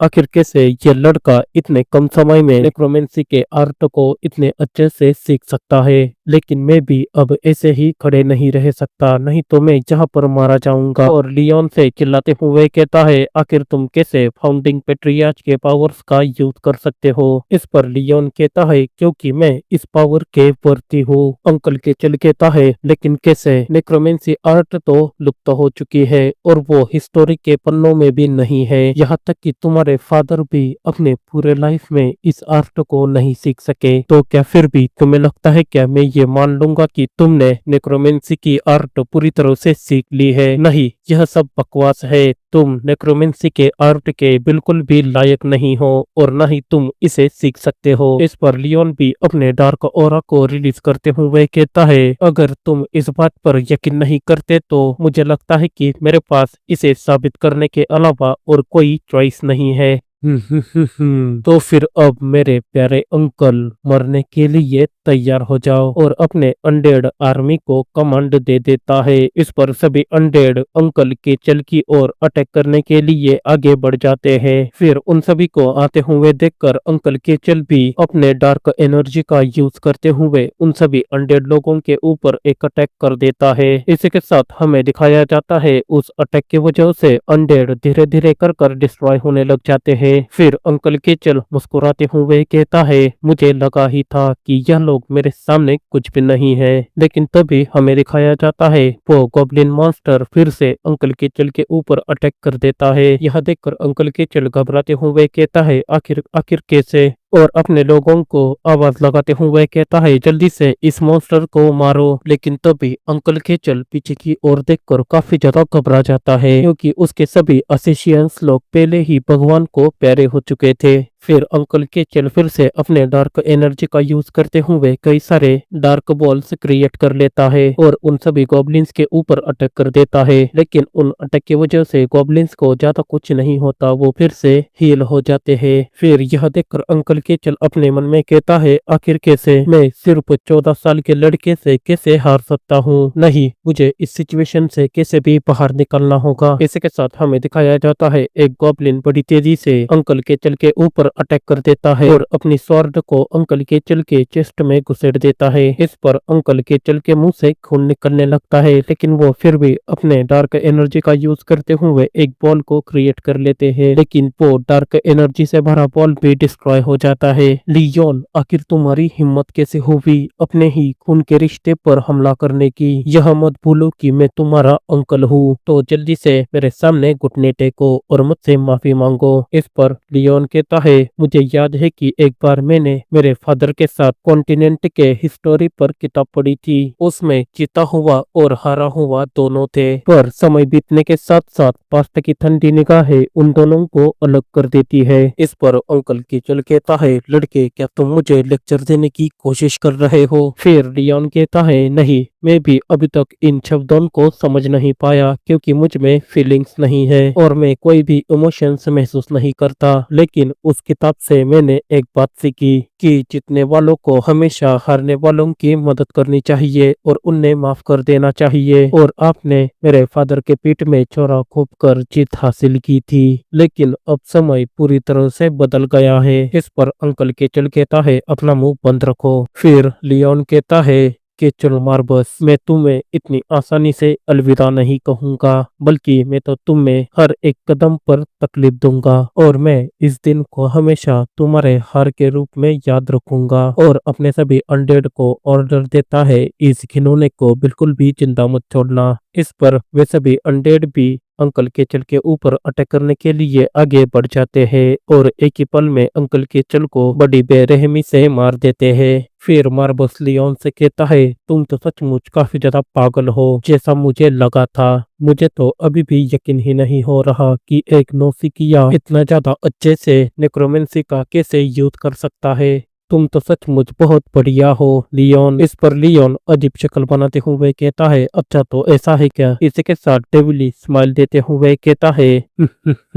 आखिर कैसे ये लड़का इतने कम समय में नेक्रोमेंसी के आर्ट को इतने अच्छे से सीख सकता है। लेकिन मैं भी अब ऐसे ही खड़े नहीं रह सकता, नहीं तो मैं जहाँ पर मारा जाऊंगा। और लियोन से चिल्लाते हुए कहता है, आखिर तुम कैसे फाउंडिंग पेट्रियार्च के पावर्स का यूज कर सकते हो। इस पर लियोन कहता है, क्योंकि मैं इस पावर के वर्ती हूँ। अंकल के चल कहता है, लेकिन कैसे, नेक्रोमेंसी आर्ट तो लुप्त हो चुकी है, और वो हिस्टोरी के पन्नों में भी नहीं है। यहाँ तक कि तुम्हारे फादर भी अपने पूरे लाइफ में इस आर्ट को नहीं सीख सके। तो क्या फिर भी तुम्हें लगता है क्या मैं ये मान लूंगा कि तुमने नेक्रोमेंसी की आर्ट पूरी तरह से सीख ली है? नहीं, यह सब बकवास है। तुम नेक्रोमेंसी के आर्ट के बिल्कुल भी लायक नहीं हो, और न ही तुम इसे सीख सकते हो। इस पर लियोन भी अपने डार्क ऑरा को रिलीज करते हुए कहता है, अगर तुम इस बात पर यकीन नहीं करते तो मुझे लगता है कि मेरे पास इसे साबित करने के अलावा और कोई चॉइस नहीं है। तो फिर अब मेरे प्यारे अंकल मरने के लिए तैयार हो जाओ और अपने अनडेड आर्मी को कमांड दे देता है। इस पर सभी अनडेड अंकल के चल की ओर अटैक करने के लिए आगे बढ़ जाते हैं। फिर उन सभी को आते हुए देखकर अंकल के चल भी अपने डार्क एनर्जी का यूज करते हुए उन सभी अनडेड लोगों के ऊपर एक अटैक कर देता है। इसी के साथ हमें दिखाया जाता है उस अटैक की वजह से अनडेड धीरे धीरे कर डिस्ट्रॉय होने लग जाते हैं। फिर अंकल केचल मुस्कुराते हुए कहता है, मुझे लगा ही था कि यह लोग मेरे सामने कुछ भी नहीं है। लेकिन तभी हमें दिखाया जाता है वो गॉब्लिन मॉन्स्टर फिर से अंकल केचल के ऊपर अटैक कर देता है। यह देखकर अंकल केचल घबराते हुए कहता है, आखिर आखिर कैसे, और अपने लोगों को आवाज लगाते हुए कहता है, जल्दी से इस मॉन्स्टर को मारो। लेकिन तभी अंकल केचल पीछे की ओर देखकर काफी ज्यादा घबरा जाता है, क्योंकि उसके सभी असिशियंस लोग पहले ही भगवान को प्यारे हो चुके थे। फिर अंकल केचल फिर से अपने डार्क एनर्जी का यूज करते हुए कई सारे डार्क बॉल्स क्रिएट कर लेता है और उन सभी गॉब्लिन्स के ऊपर अटैक कर देता है। लेकिन उन अटैक की वजह से गॉब्लिन्स को ज्यादा कुछ नहीं होता, वो फिर से हील हो जाते हैं। फिर यह देखकर अंकल केचल अपने मन में कहता है, आखिर कैसे मैं सिर्फ 14 साल के लड़के से कैसे हार सकता हूँ। नहीं, मुझे इस सिचुएशन से कैसे भी बाहर निकलना होगा। इसी के साथ हमें दिखाया जाता है एक गॉब्लिन बड़ी तेजी से अंकल केचल के ऊपर अटैक कर देता है और अपनी स्वॉर्ड को अंकल केचल के चेस्ट में घुसेड़ देता है। इस पर अंकल केचल के मुंह से खून निकलने लगता है, लेकिन वो फिर भी अपने डार्क एनर्जी का यूज करते हुए एक बॉल को क्रिएट कर लेते हैं। लेकिन वो डार्क एनर्जी से भरा बॉल भी डिस्ट्रॉय हो जाता है। लियोन, आखिर तुम्हारी हिम्मत कैसे हुई अपने ही खून के रिश्ते पर हमला करने की? यह मत भूलो कि मैं तुम्हारा अंकल हूँ, तो जल्दी से मेरे सामने घुटने टेको और मुझसे माफी मांगो। इस पर लियोन कहता है, मुझे याद है कि एक बार मैंने मेरे फादर के साथ कॉन्टिनेंट के हिस्टोरी पर किताब पढ़ी थी। उसमें जीता हुआ और हारा हुआ दोनों थे, पर समय बीतने के साथ साथ पास्ट की ठंडी निगाहें उन दोनों को अलग कर देती है। इस पर अंकल केचल कहता है, लड़के क्या तुम मुझे लेक्चर देने की कोशिश कर रहे हो? फिर लियोन कहता है, नहीं, मैं भी अभी तक इन शब्दों को समझ नहीं पाया, क्योंकि मुझ में फीलिंग्स नहीं है और मैं कोई भी इमोशंस महसूस नहीं करता। लेकिन उस किताब से मैंने एक बात सीखी कि जीतने वालों को हमेशा हारने वालों की मदद करनी चाहिए और उन्हें माफ कर देना चाहिए। और आपने मेरे फादर के पीठ में छोरा खूब कर जीत हासिल की थी, लेकिन अब समय पूरी तरह से बदल गया है। इस पर अंकल केचल कहता है, अपना मुंह बंद रखो। फिर लियोन कहता है कि चलो मार्बस, मैं तुम्हें इतनी आसानी से अलविदा नहीं कहूंगा, बल्कि मैं तो तुम्हें हर एक कदम पर तकलीफ दूंगा और मैं इस दिन को हमेशा तुम्हारे हार के रूप में याद रखूंगा। और अपने सभी अनडेड को ऑर्डर देता है, इस खिलौने को बिल्कुल भी जिंदा मत छोड़ना। इस पर वे सभी अनडेड भी अंकल केचल के ऊपर अटैक करने के लिए आगे बढ़ जाते हैं और एक ही पल में अंकल केचल को बड़ी बेरहमी से मार देते हैं। फिर मार्बस लियोन से कहता है, तुम तो सचमुच काफी ज्यादा पागल हो, जैसा मुझे लगा था। मुझे तो अभी भी यकीन ही नहीं हो रहा कि एक नौसिखिया इतना ज्यादा अच्छे से नेक्रोमेंसी का कैसे यूज कर सकता है। तुम तो सचमुच बहुत बढ़िया हो लियोन। इस पर लियोन अजीब शक्ल बनाते हुए कहता है, अच्छा तो ऐसा है क्या? इसी के साथ डेविली स्माइल देते हुए कहता है,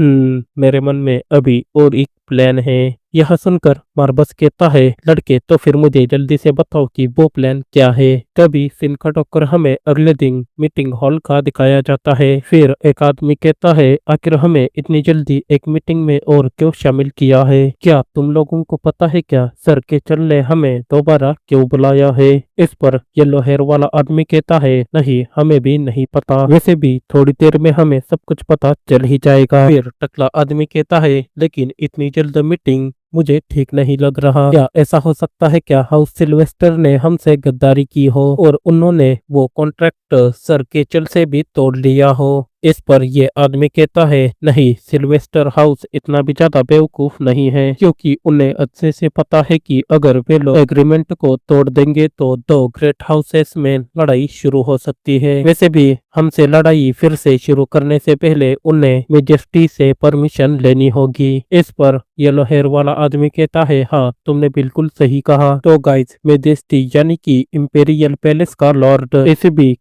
मेरे मन में अभी और एक प्लान है। यह सुनकर मार्बस कहता है, लड़के तो फिर मुझे जल्दी से बताओ कि वो प्लान क्या है। तभी सीन कट होकर हमें अगले दिन मीटिंग हॉल का दिखाया जाता है। फिर एक आदमी कहता है, आखिर हमें इतनी जल्दी एक मीटिंग में और क्यों शामिल किया है? क्या तुम लोगों को पता है क्या सर केचल ने हमें दोबारा क्यों बुलाया है? इस पर येलो हेयर वाला आदमी कहता है, नहीं, हमें भी नहीं पता, वैसे भी थोड़ी देर में हमें सब कुछ पता चल ही जाएगा। फिर टकला आदमी कहता है, लेकिन इतनी जल्द मीटिंग मुझे ठीक नहीं लग रहा। क्या ऐसा हो सकता है क्या हाउस सिल्वेस्टर ने हमसे गद्दारी की हो और उन्होंने वो कॉन्ट्रैक्ट सर केचल से भी तोड़ लिया हो? इस पर ये आदमी कहता है, नहीं, सिल्वेस्टर हाउस इतना भी ज्यादा बेवकूफ नहीं है, क्योंकि उन्हें अच्छे से पता है कि अगर वे लोग एग्रीमेंट को तोड़ देंगे तो दो ग्रेट हाउसेस में लड़ाई शुरू हो सकती है। वैसे भी हमसे लड़ाई फिर से शुरू करने से पहले उन्हें मेजेस्टी से परमिशन लेनी होगी। इस पर येलो हेयर वाला आदमी कहता है, हाँ, तुमने बिल्कुल सही कहा। तो गाइज, मेजेस्टी यानी कि इंपेरियल पैलेस का लॉर्ड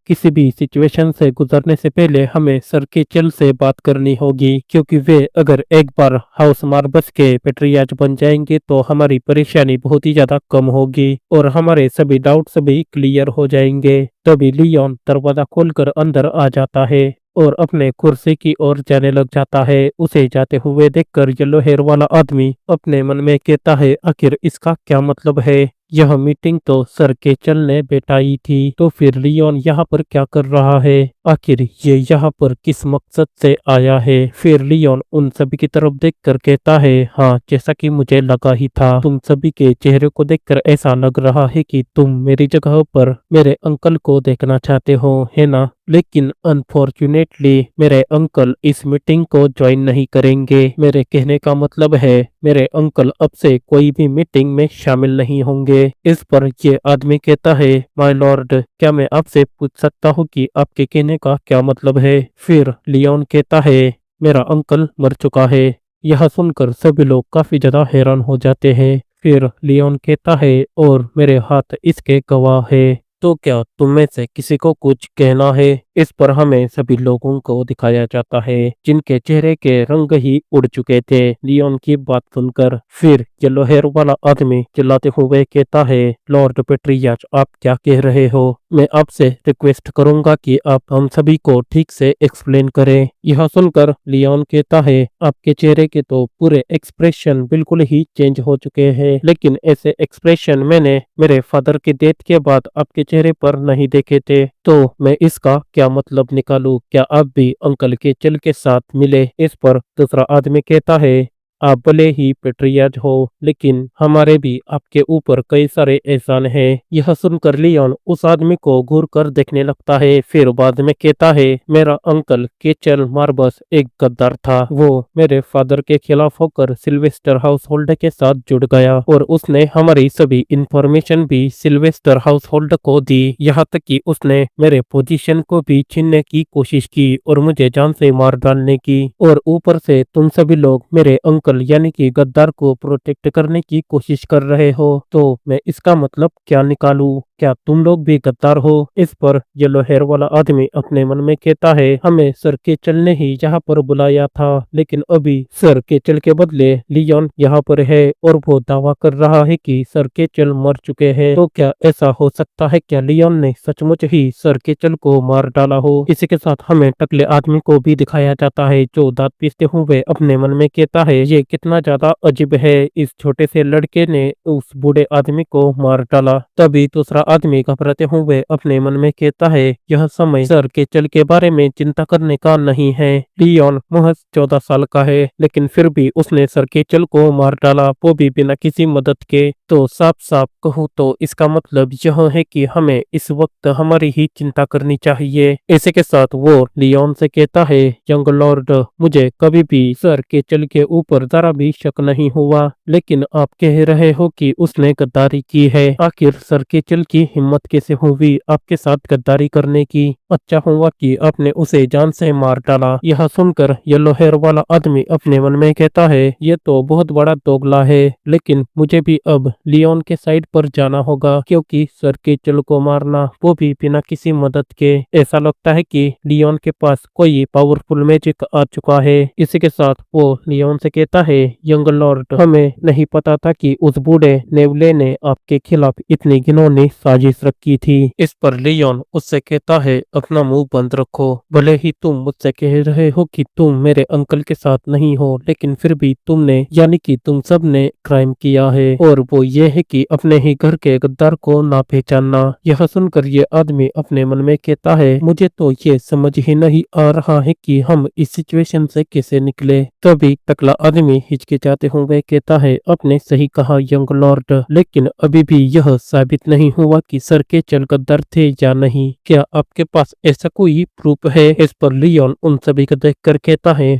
किसी भी सिचुएशन से गुजरने से पहले हमें सर केचल से बात करनी होगी, क्योंकि वे अगर एक बार हाउस मार्बस के पेट्रियाज बन जाएंगे तो हमारी परेशानी बहुत ही ज्यादा कम होगी और हमारे सभी डाउट्स भी क्लियर हो जाएंगे। तभी लियोन दरवाजा खोलकर अंदर आ जाता है और अपने कुर्सी की ओर जाने लग जाता है। उसे जाते हुए देखकर येलो हेयर वाला आदमी अपने मन में कहता है, आखिर इसका क्या मतलब है? यह मीटिंग तो सर केचल ने बैठाई थी, तो फिर लियोन यहाँ पर क्या कर रहा है? आखिर ये यहाँ पर किस मकसद से आया है? फिर लियोन उन सभी की तरफ देखकर कहता है, हाँ, जैसा कि मुझे लगा ही था, तुम सभी के चेहरे को देखकर ऐसा लग रहा है कि तुम मेरी जगह पर मेरे अंकल को देखना चाहते हो, है ना? लेकिन अनफॉर्चुनेटली मेरे अंकल इस मीटिंग को ज्वाइन नहीं करेंगे। मेरे कहने का मतलब है मेरे अंकल अब से कोई भी मीटिंग में शामिल नहीं होंगे। इस पर ये आदमी कहता है, माय लॉर्ड, क्या मैं आपसे पूछ सकता हूँ कि आपके कहने का क्या मतलब है? फिर लियोन कहता है, मेरा अंकल मर चुका है। यह सुनकर सभी लोग काफी ज्यादा हैरान हो जाते हैं। फिर लियोन कहता है, और मेरे हाथ इसके गवाह है। तो क्या तुम में से किसी को कुछ कहना है? इस पर हमें सभी लोगों को दिखाया जाता है जिनके चेहरे के रंग ही उड़ चुके थे लियोन की बात सुनकर। फिर येलो हेयर वाला आदमी चिल्लाते हुए कहता है, लॉर्ड पेट्रियाच, आप क्या कह रहे हो? मैं आपसे रिक्वेस्ट करूंगा कि आप हम सभी को ठीक से एक्सप्लेन करें। यह सुनकर लियोन कहता है, आपके चेहरे के तो पूरे एक्सप्रेशन बिल्कुल ही चेंज हो चुके हैं, लेकिन ऐसे एक्सप्रेशन मैंने मेरे फादर के डेथ के बाद आपके चेहरे पर नहीं देखे थे। तो मैं इसका क्या मतलब निकालूं? क्या आप भी अंकल के चल के साथ मिले? इस पर दूसरा आदमी कहता है, आप भले ही पेट्रियाज हो, लेकिन हमारे भी आपके ऊपर कई सारे एहसान हैं। यह सुनकर लियोन उस आदमी को घूर कर देखने लगता है। फिर बाद में कहता है, मेरा अंकल केचल मार्बस एक गद्दार था। वो मेरे फादर के खिलाफ होकर सिल्वेस्टर हाउस होल्ड के साथ जुड़ गया और उसने हमारी सभी इंफॉर्मेशन भी सिल्वेस्टर हाउस होल्ड को दी। यहाँ तक कि उसने मेरे पोजीशन को भी छीनने की कोशिश की और मुझे जान से मार डालने की। और ऊपर से तुम सभी लोग मेरे अंकल यानी कि गद्दार को प्रोटेक्ट करने की कोशिश कर रहे हो। तो मैं इसका मतलब क्या निकालूं? क्या तुम लोग भी गद्दार हो? इस पर येलो हेयर वाला आदमी अपने मन में कहता है, हमें सर केचल ने ही यहाँ पर बुलाया था, लेकिन अभी सर केचल के बदले लियोन यहाँ पर है और वो दावा कर रहा है कि सर केचल मर चुके हैं। तो क्या ऐसा हो सकता है? क्या लियोन ने सचमुच ही सर केचल को मार डाला हो? इसी के साथ हमें टकले आदमी को भी दिखाया जाता है जो दांत पीसते हुए अपने मन में कहता है, ये कितना ज्यादा अजीब है, इस छोटे से लड़के ने उस बूढ़े आदमी को मार डाला। तभी दूसरा आदमी घबराते हुए अपने मन में कहता है, यह समय सर केचल के बारे में चिंता करने का नहीं है। लियोन महज 14 साल का है, लेकिन फिर भी उसने सर केचल को मार डाला, वो भी बिना किसी मदद के। तो साफ साफ कहूँ तो इसका मतलब यह है कि हमें इस वक्त हमारी ही चिंता करनी चाहिए। इसी के साथ वो लियोन से कहता है, यंग लॉर्ड, मुझे कभी भी सर केचल के ऊपर जरा भी शक नहीं हुआ, लेकिन आप कह रहे हो कि उसने गद्दारी की है। आखिर सर केचल की हिम्मत कैसे हुई आपके साथ गद्दारी करने की? अच्छा हुआ कि आपने उसे जान से मार डाला। यह सुनकर येलो हेयर वाला आदमी अपने मन में कहता है, ये तो बहुत बड़ा दोगला है, लेकिन मुझे भी अब लियोन के साइड पर जाना होगा, क्योंकि सर केचल को मारना, वो भी बिना किसी मदद के, ऐसा लगता है कि लियोन के पास कोई पावरफुल मैजिक आ चुका है। इसी के साथ वो लियोन से कहता है, यंग लॉर्ड, हमें नहीं पता था कि उस बूढ़े नेवले ने आपके खिलाफ इतनी घिनौनी साजिश रखी थी। इस पर लियोन उससे कहता है, अपना मुंह बंद रखो। भले ही तुम मुझसे कह रहे हो कि तुम मेरे अंकल के साथ नहीं हो, लेकिन फिर भी तुमने यानी कि तुम सब ने क्राइम किया है, और वो ये है कि अपने ही घर के गद्दार को ना पहचानना। यह सुनकर ये आदमी अपने मन में कहता है, मुझे तो ये समझ ही नहीं आ रहा है कि हम इस सिचुएशन से कैसे निकले। तभी टकला आदमी हिचकिचाते हुए कहता है, आपने सही कहा यंग लॉर्ड, लेकिन अभी भी यह साबित नहीं हुआ कि सर केचल गद्दार थे या नहीं। क्या आपके पास ऐसा कोई प्रूफ है? इस पर लियोन उन सभी को देखकर कहता है,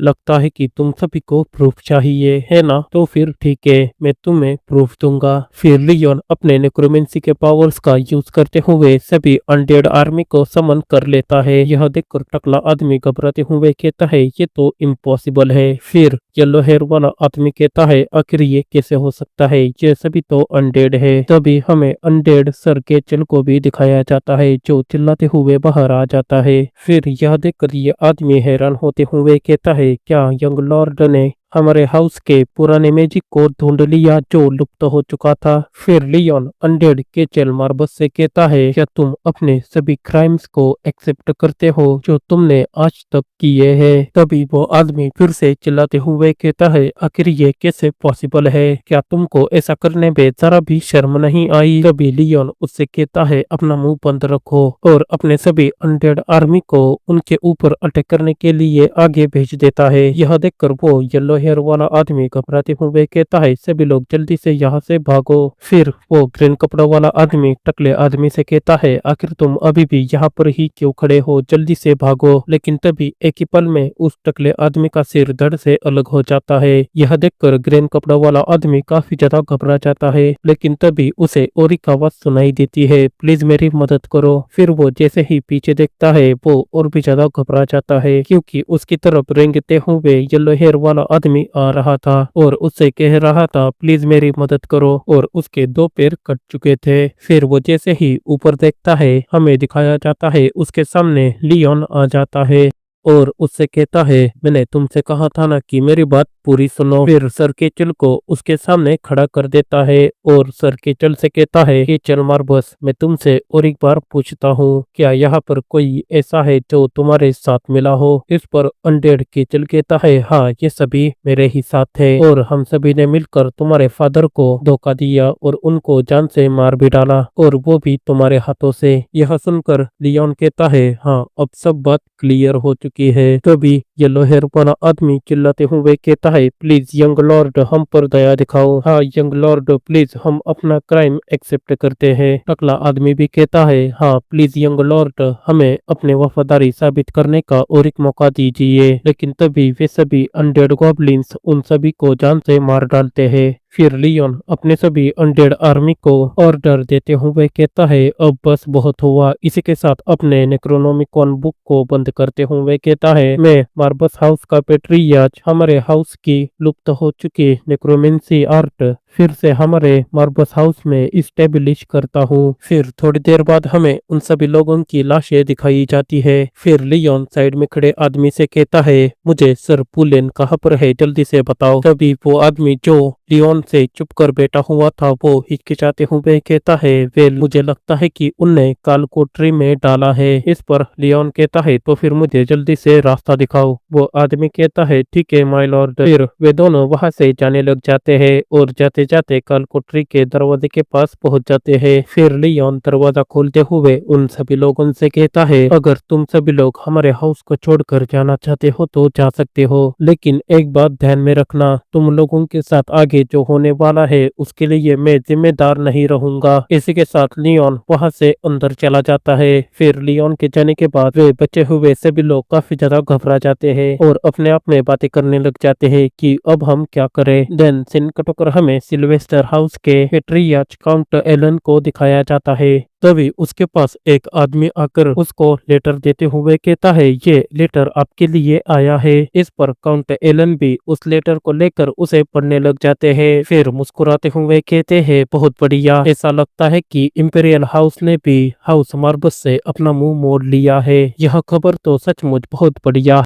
लगता है कि तुम सभी को प्रूफ चाहिए, है ना? तो फिर ठीक है, मैं तुम्हें प्रूफ दूंगा। फिर लियोन अपने नेक्रोमेंसी के पावर्स का यूज करते हुए सभी अनडेड आर्मी को समन कर लेता है। यह देखकर टकला आदमी घबराते हुए कहता है, ये तो इम्पॉसिबल है। फिर येलो हेयर वाला आदमी कहता है आखिर ये कैसे हो सकता है, ये सभी तो अनडेड है। तभी हमें अनडेड सर के चल को भी दिखाया जाता है जो चिल्लाते हुए बाहर आ जाता है। फिर यह देखकर ये आदमी हैरान होते हुए कहता है क्या यंग लॉर्ड ने हमारे हाउस के पुराने मैजिक को ढूंढ लिया जो लुप्त हो चुका था। फिर लियोन अनडेड के चेल मार्बस से कहता है क्या तुम अपने सभी क्राइम्स को एक्सेप्ट करते हो जो तुमने आज तक किए हैं। तभी वो आदमी फिर से चिल्लाते हुए कहता है आखिर ये कैसे पॉसिबल है, क्या तुमको ऐसा करने में जरा भी शर्म नहीं आई। तभी लियोन उससे कहता है अपना मुंह बंद रखो और अपने सभी अनडेड आर्मी को उनके ऊपर अटैक करने के लिए आगे भेज देता है। यह देखकर वो येलो हेयर वाला आदमी घबराते हुए कहता है सभी लोग जल्दी से यहाँ से भागो। फिर वो ग्रीन कपड़ा वाला आदमी टकले आदमी से कहता है आखिर तुम अभी भी यहाँ पर ही क्यों खड़े हो, जल्दी से भागो। लेकिन तभी एक ही पल में उस टकले आदमी का सिर धड़ से अलग हो जाता है। यह देखकर ग्रीन कपड़ा वाला आदमी काफी ज्यादा घबरा जाता है, लेकिन तभी उसे और एक आवाज सुनाई देती है प्लीज मेरी मदद करो। फिर वो जैसे ही पीछे देखता है वो और भी ज्यादा घबरा जाता है क्योंकि उसकी तरफ रेंगते हुए येलो हेयर वाला आदमी आ रहा था और उससे कह रहा था प्लीज मेरी मदद करो, और उसके दो पैर कट चुके थे। फिर वो जैसे ही ऊपर देखता है हमें दिखाया जाता है उसके सामने लियोन आ जाता है और उससे कहता है मैंने तुमसे कहा था ना कि मेरी बात पूरी सुनो। फिर सर के चल को उसके सामने खड़ा कर देता है और सर के चल से कहता है कि चल मार्बस मैं तुमसे और एक बार पूछता हूँ क्या यहाँ पर कोई ऐसा है जो तुम्हारे साथ मिला हो। इस पर अनडेड के चल कहता है हाँ ये सभी मेरे ही साथ है और हम सभी ने मिलकर तुम्हारे फादर को धोखा दिया और उनको जान से मार भी डाला और वो भी तुम्हारे हाथों से। यह सुनकर लियोन कहता है हाँ अब सब बात क्लियर हो चुकी है। तभी येलो हेयर वाला आदमी चिल्लाते हुए कहता है प्लीज यंग लॉर्ड हम पर दया दिखाओ। हाँ यंग लॉर्ड प्लीज हम अपना क्राइम एक्सेप्ट करते हैं। टकला आदमी भी कहता है हाँ प्लीज यंग लॉर्ड हमें अपने वफादारी साबित करने का और एक मौका दीजिए। लेकिन तभी वे सभी अनडेड गॉब्लिन्स उन सभी को जान से मार डालते हैं। फिर लियोन अपने सभी अनडेड आर्मी को ऑर्डर देते हुए कहता है अब बस बहुत हुआ। इसी के साथ अपने नेक्रोनोमिकॉन बुक को बंद करते हुए कहता है मैं मार्बस हाउस का पेट्रियार्च हमारे हाउस की लुप्त हो चुकी नेक्रोमेंसी आर्ट फिर से हमारे मार्बस हाउस में इस्टेब्लिश करता हूँ। फिर थोड़ी देर बाद हमें उन सभी लोगों की लाशें दिखाई जाती है। फिर लियोन साइड में खड़े आदमी से कहता है मुझे सर पुलेन कहाँ पर है जल्दी से बताओ। तभी वो आदमी जो लियोन से चुप कर बैठा हुआ था वो हिचकिचाते हुए कहता है वेल मुझे लगता है कि उनने काल को ट्री में डाला है। इस पर लियोन कहता है तो फिर मुझे जल्दी से रास्ता दिखाओ। वो आदमी कहता है ठीक है माय लॉर्ड। फिर वे दोनों वहां से जाने लग जाते हैं और जाते जाते काल कोठरी के दरवाजे के पास पहुंच जाते हैं। फिर लियोन दरवाजा खोलते हुए उन सभी लोगों से कहता है अगर तुम सभी लोग हमारे हाउस को छोड़कर जाना चाहते हो तो जा सकते हो, लेकिन एक बात ध्यान में रखना तुम लोगों के साथ आगे जो होने वाला है उसके लिए मैं जिम्मेदार नहीं रहूंगा। इसी के साथ लियोन वहां से अंदर चला जाता है। फिर लियोन के जाने के बाद वे बचे हुए सभी लोग काफी ज्यादा घबरा जाते हैं और अपने आप में बातें करने लग जाते हैं कि अब हम क्या करें। देन सीन कटोकर हमें सिल्वेस्टर हाउस के पेट्रियार्च काउंट एलन को दिखाया जाता है। तभी उसके पास एक आदमी आकर उसको लेटर देते हुए कहता है ये लेटर आपके लिए आया है। इस पर काउंट एलन भी उस लेटर को लेकर उसे पढ़ने लग जाते हैं। फिर मुस्कुराते हुए कहते हैं बहुत बढ़िया, ऐसा लगता है कि इंपीरियल हाउस ने भी हाउस मार्बस से अपना मुंह मोड़ लिया है। यह खबर तो सचमुच बहुत बढ़िया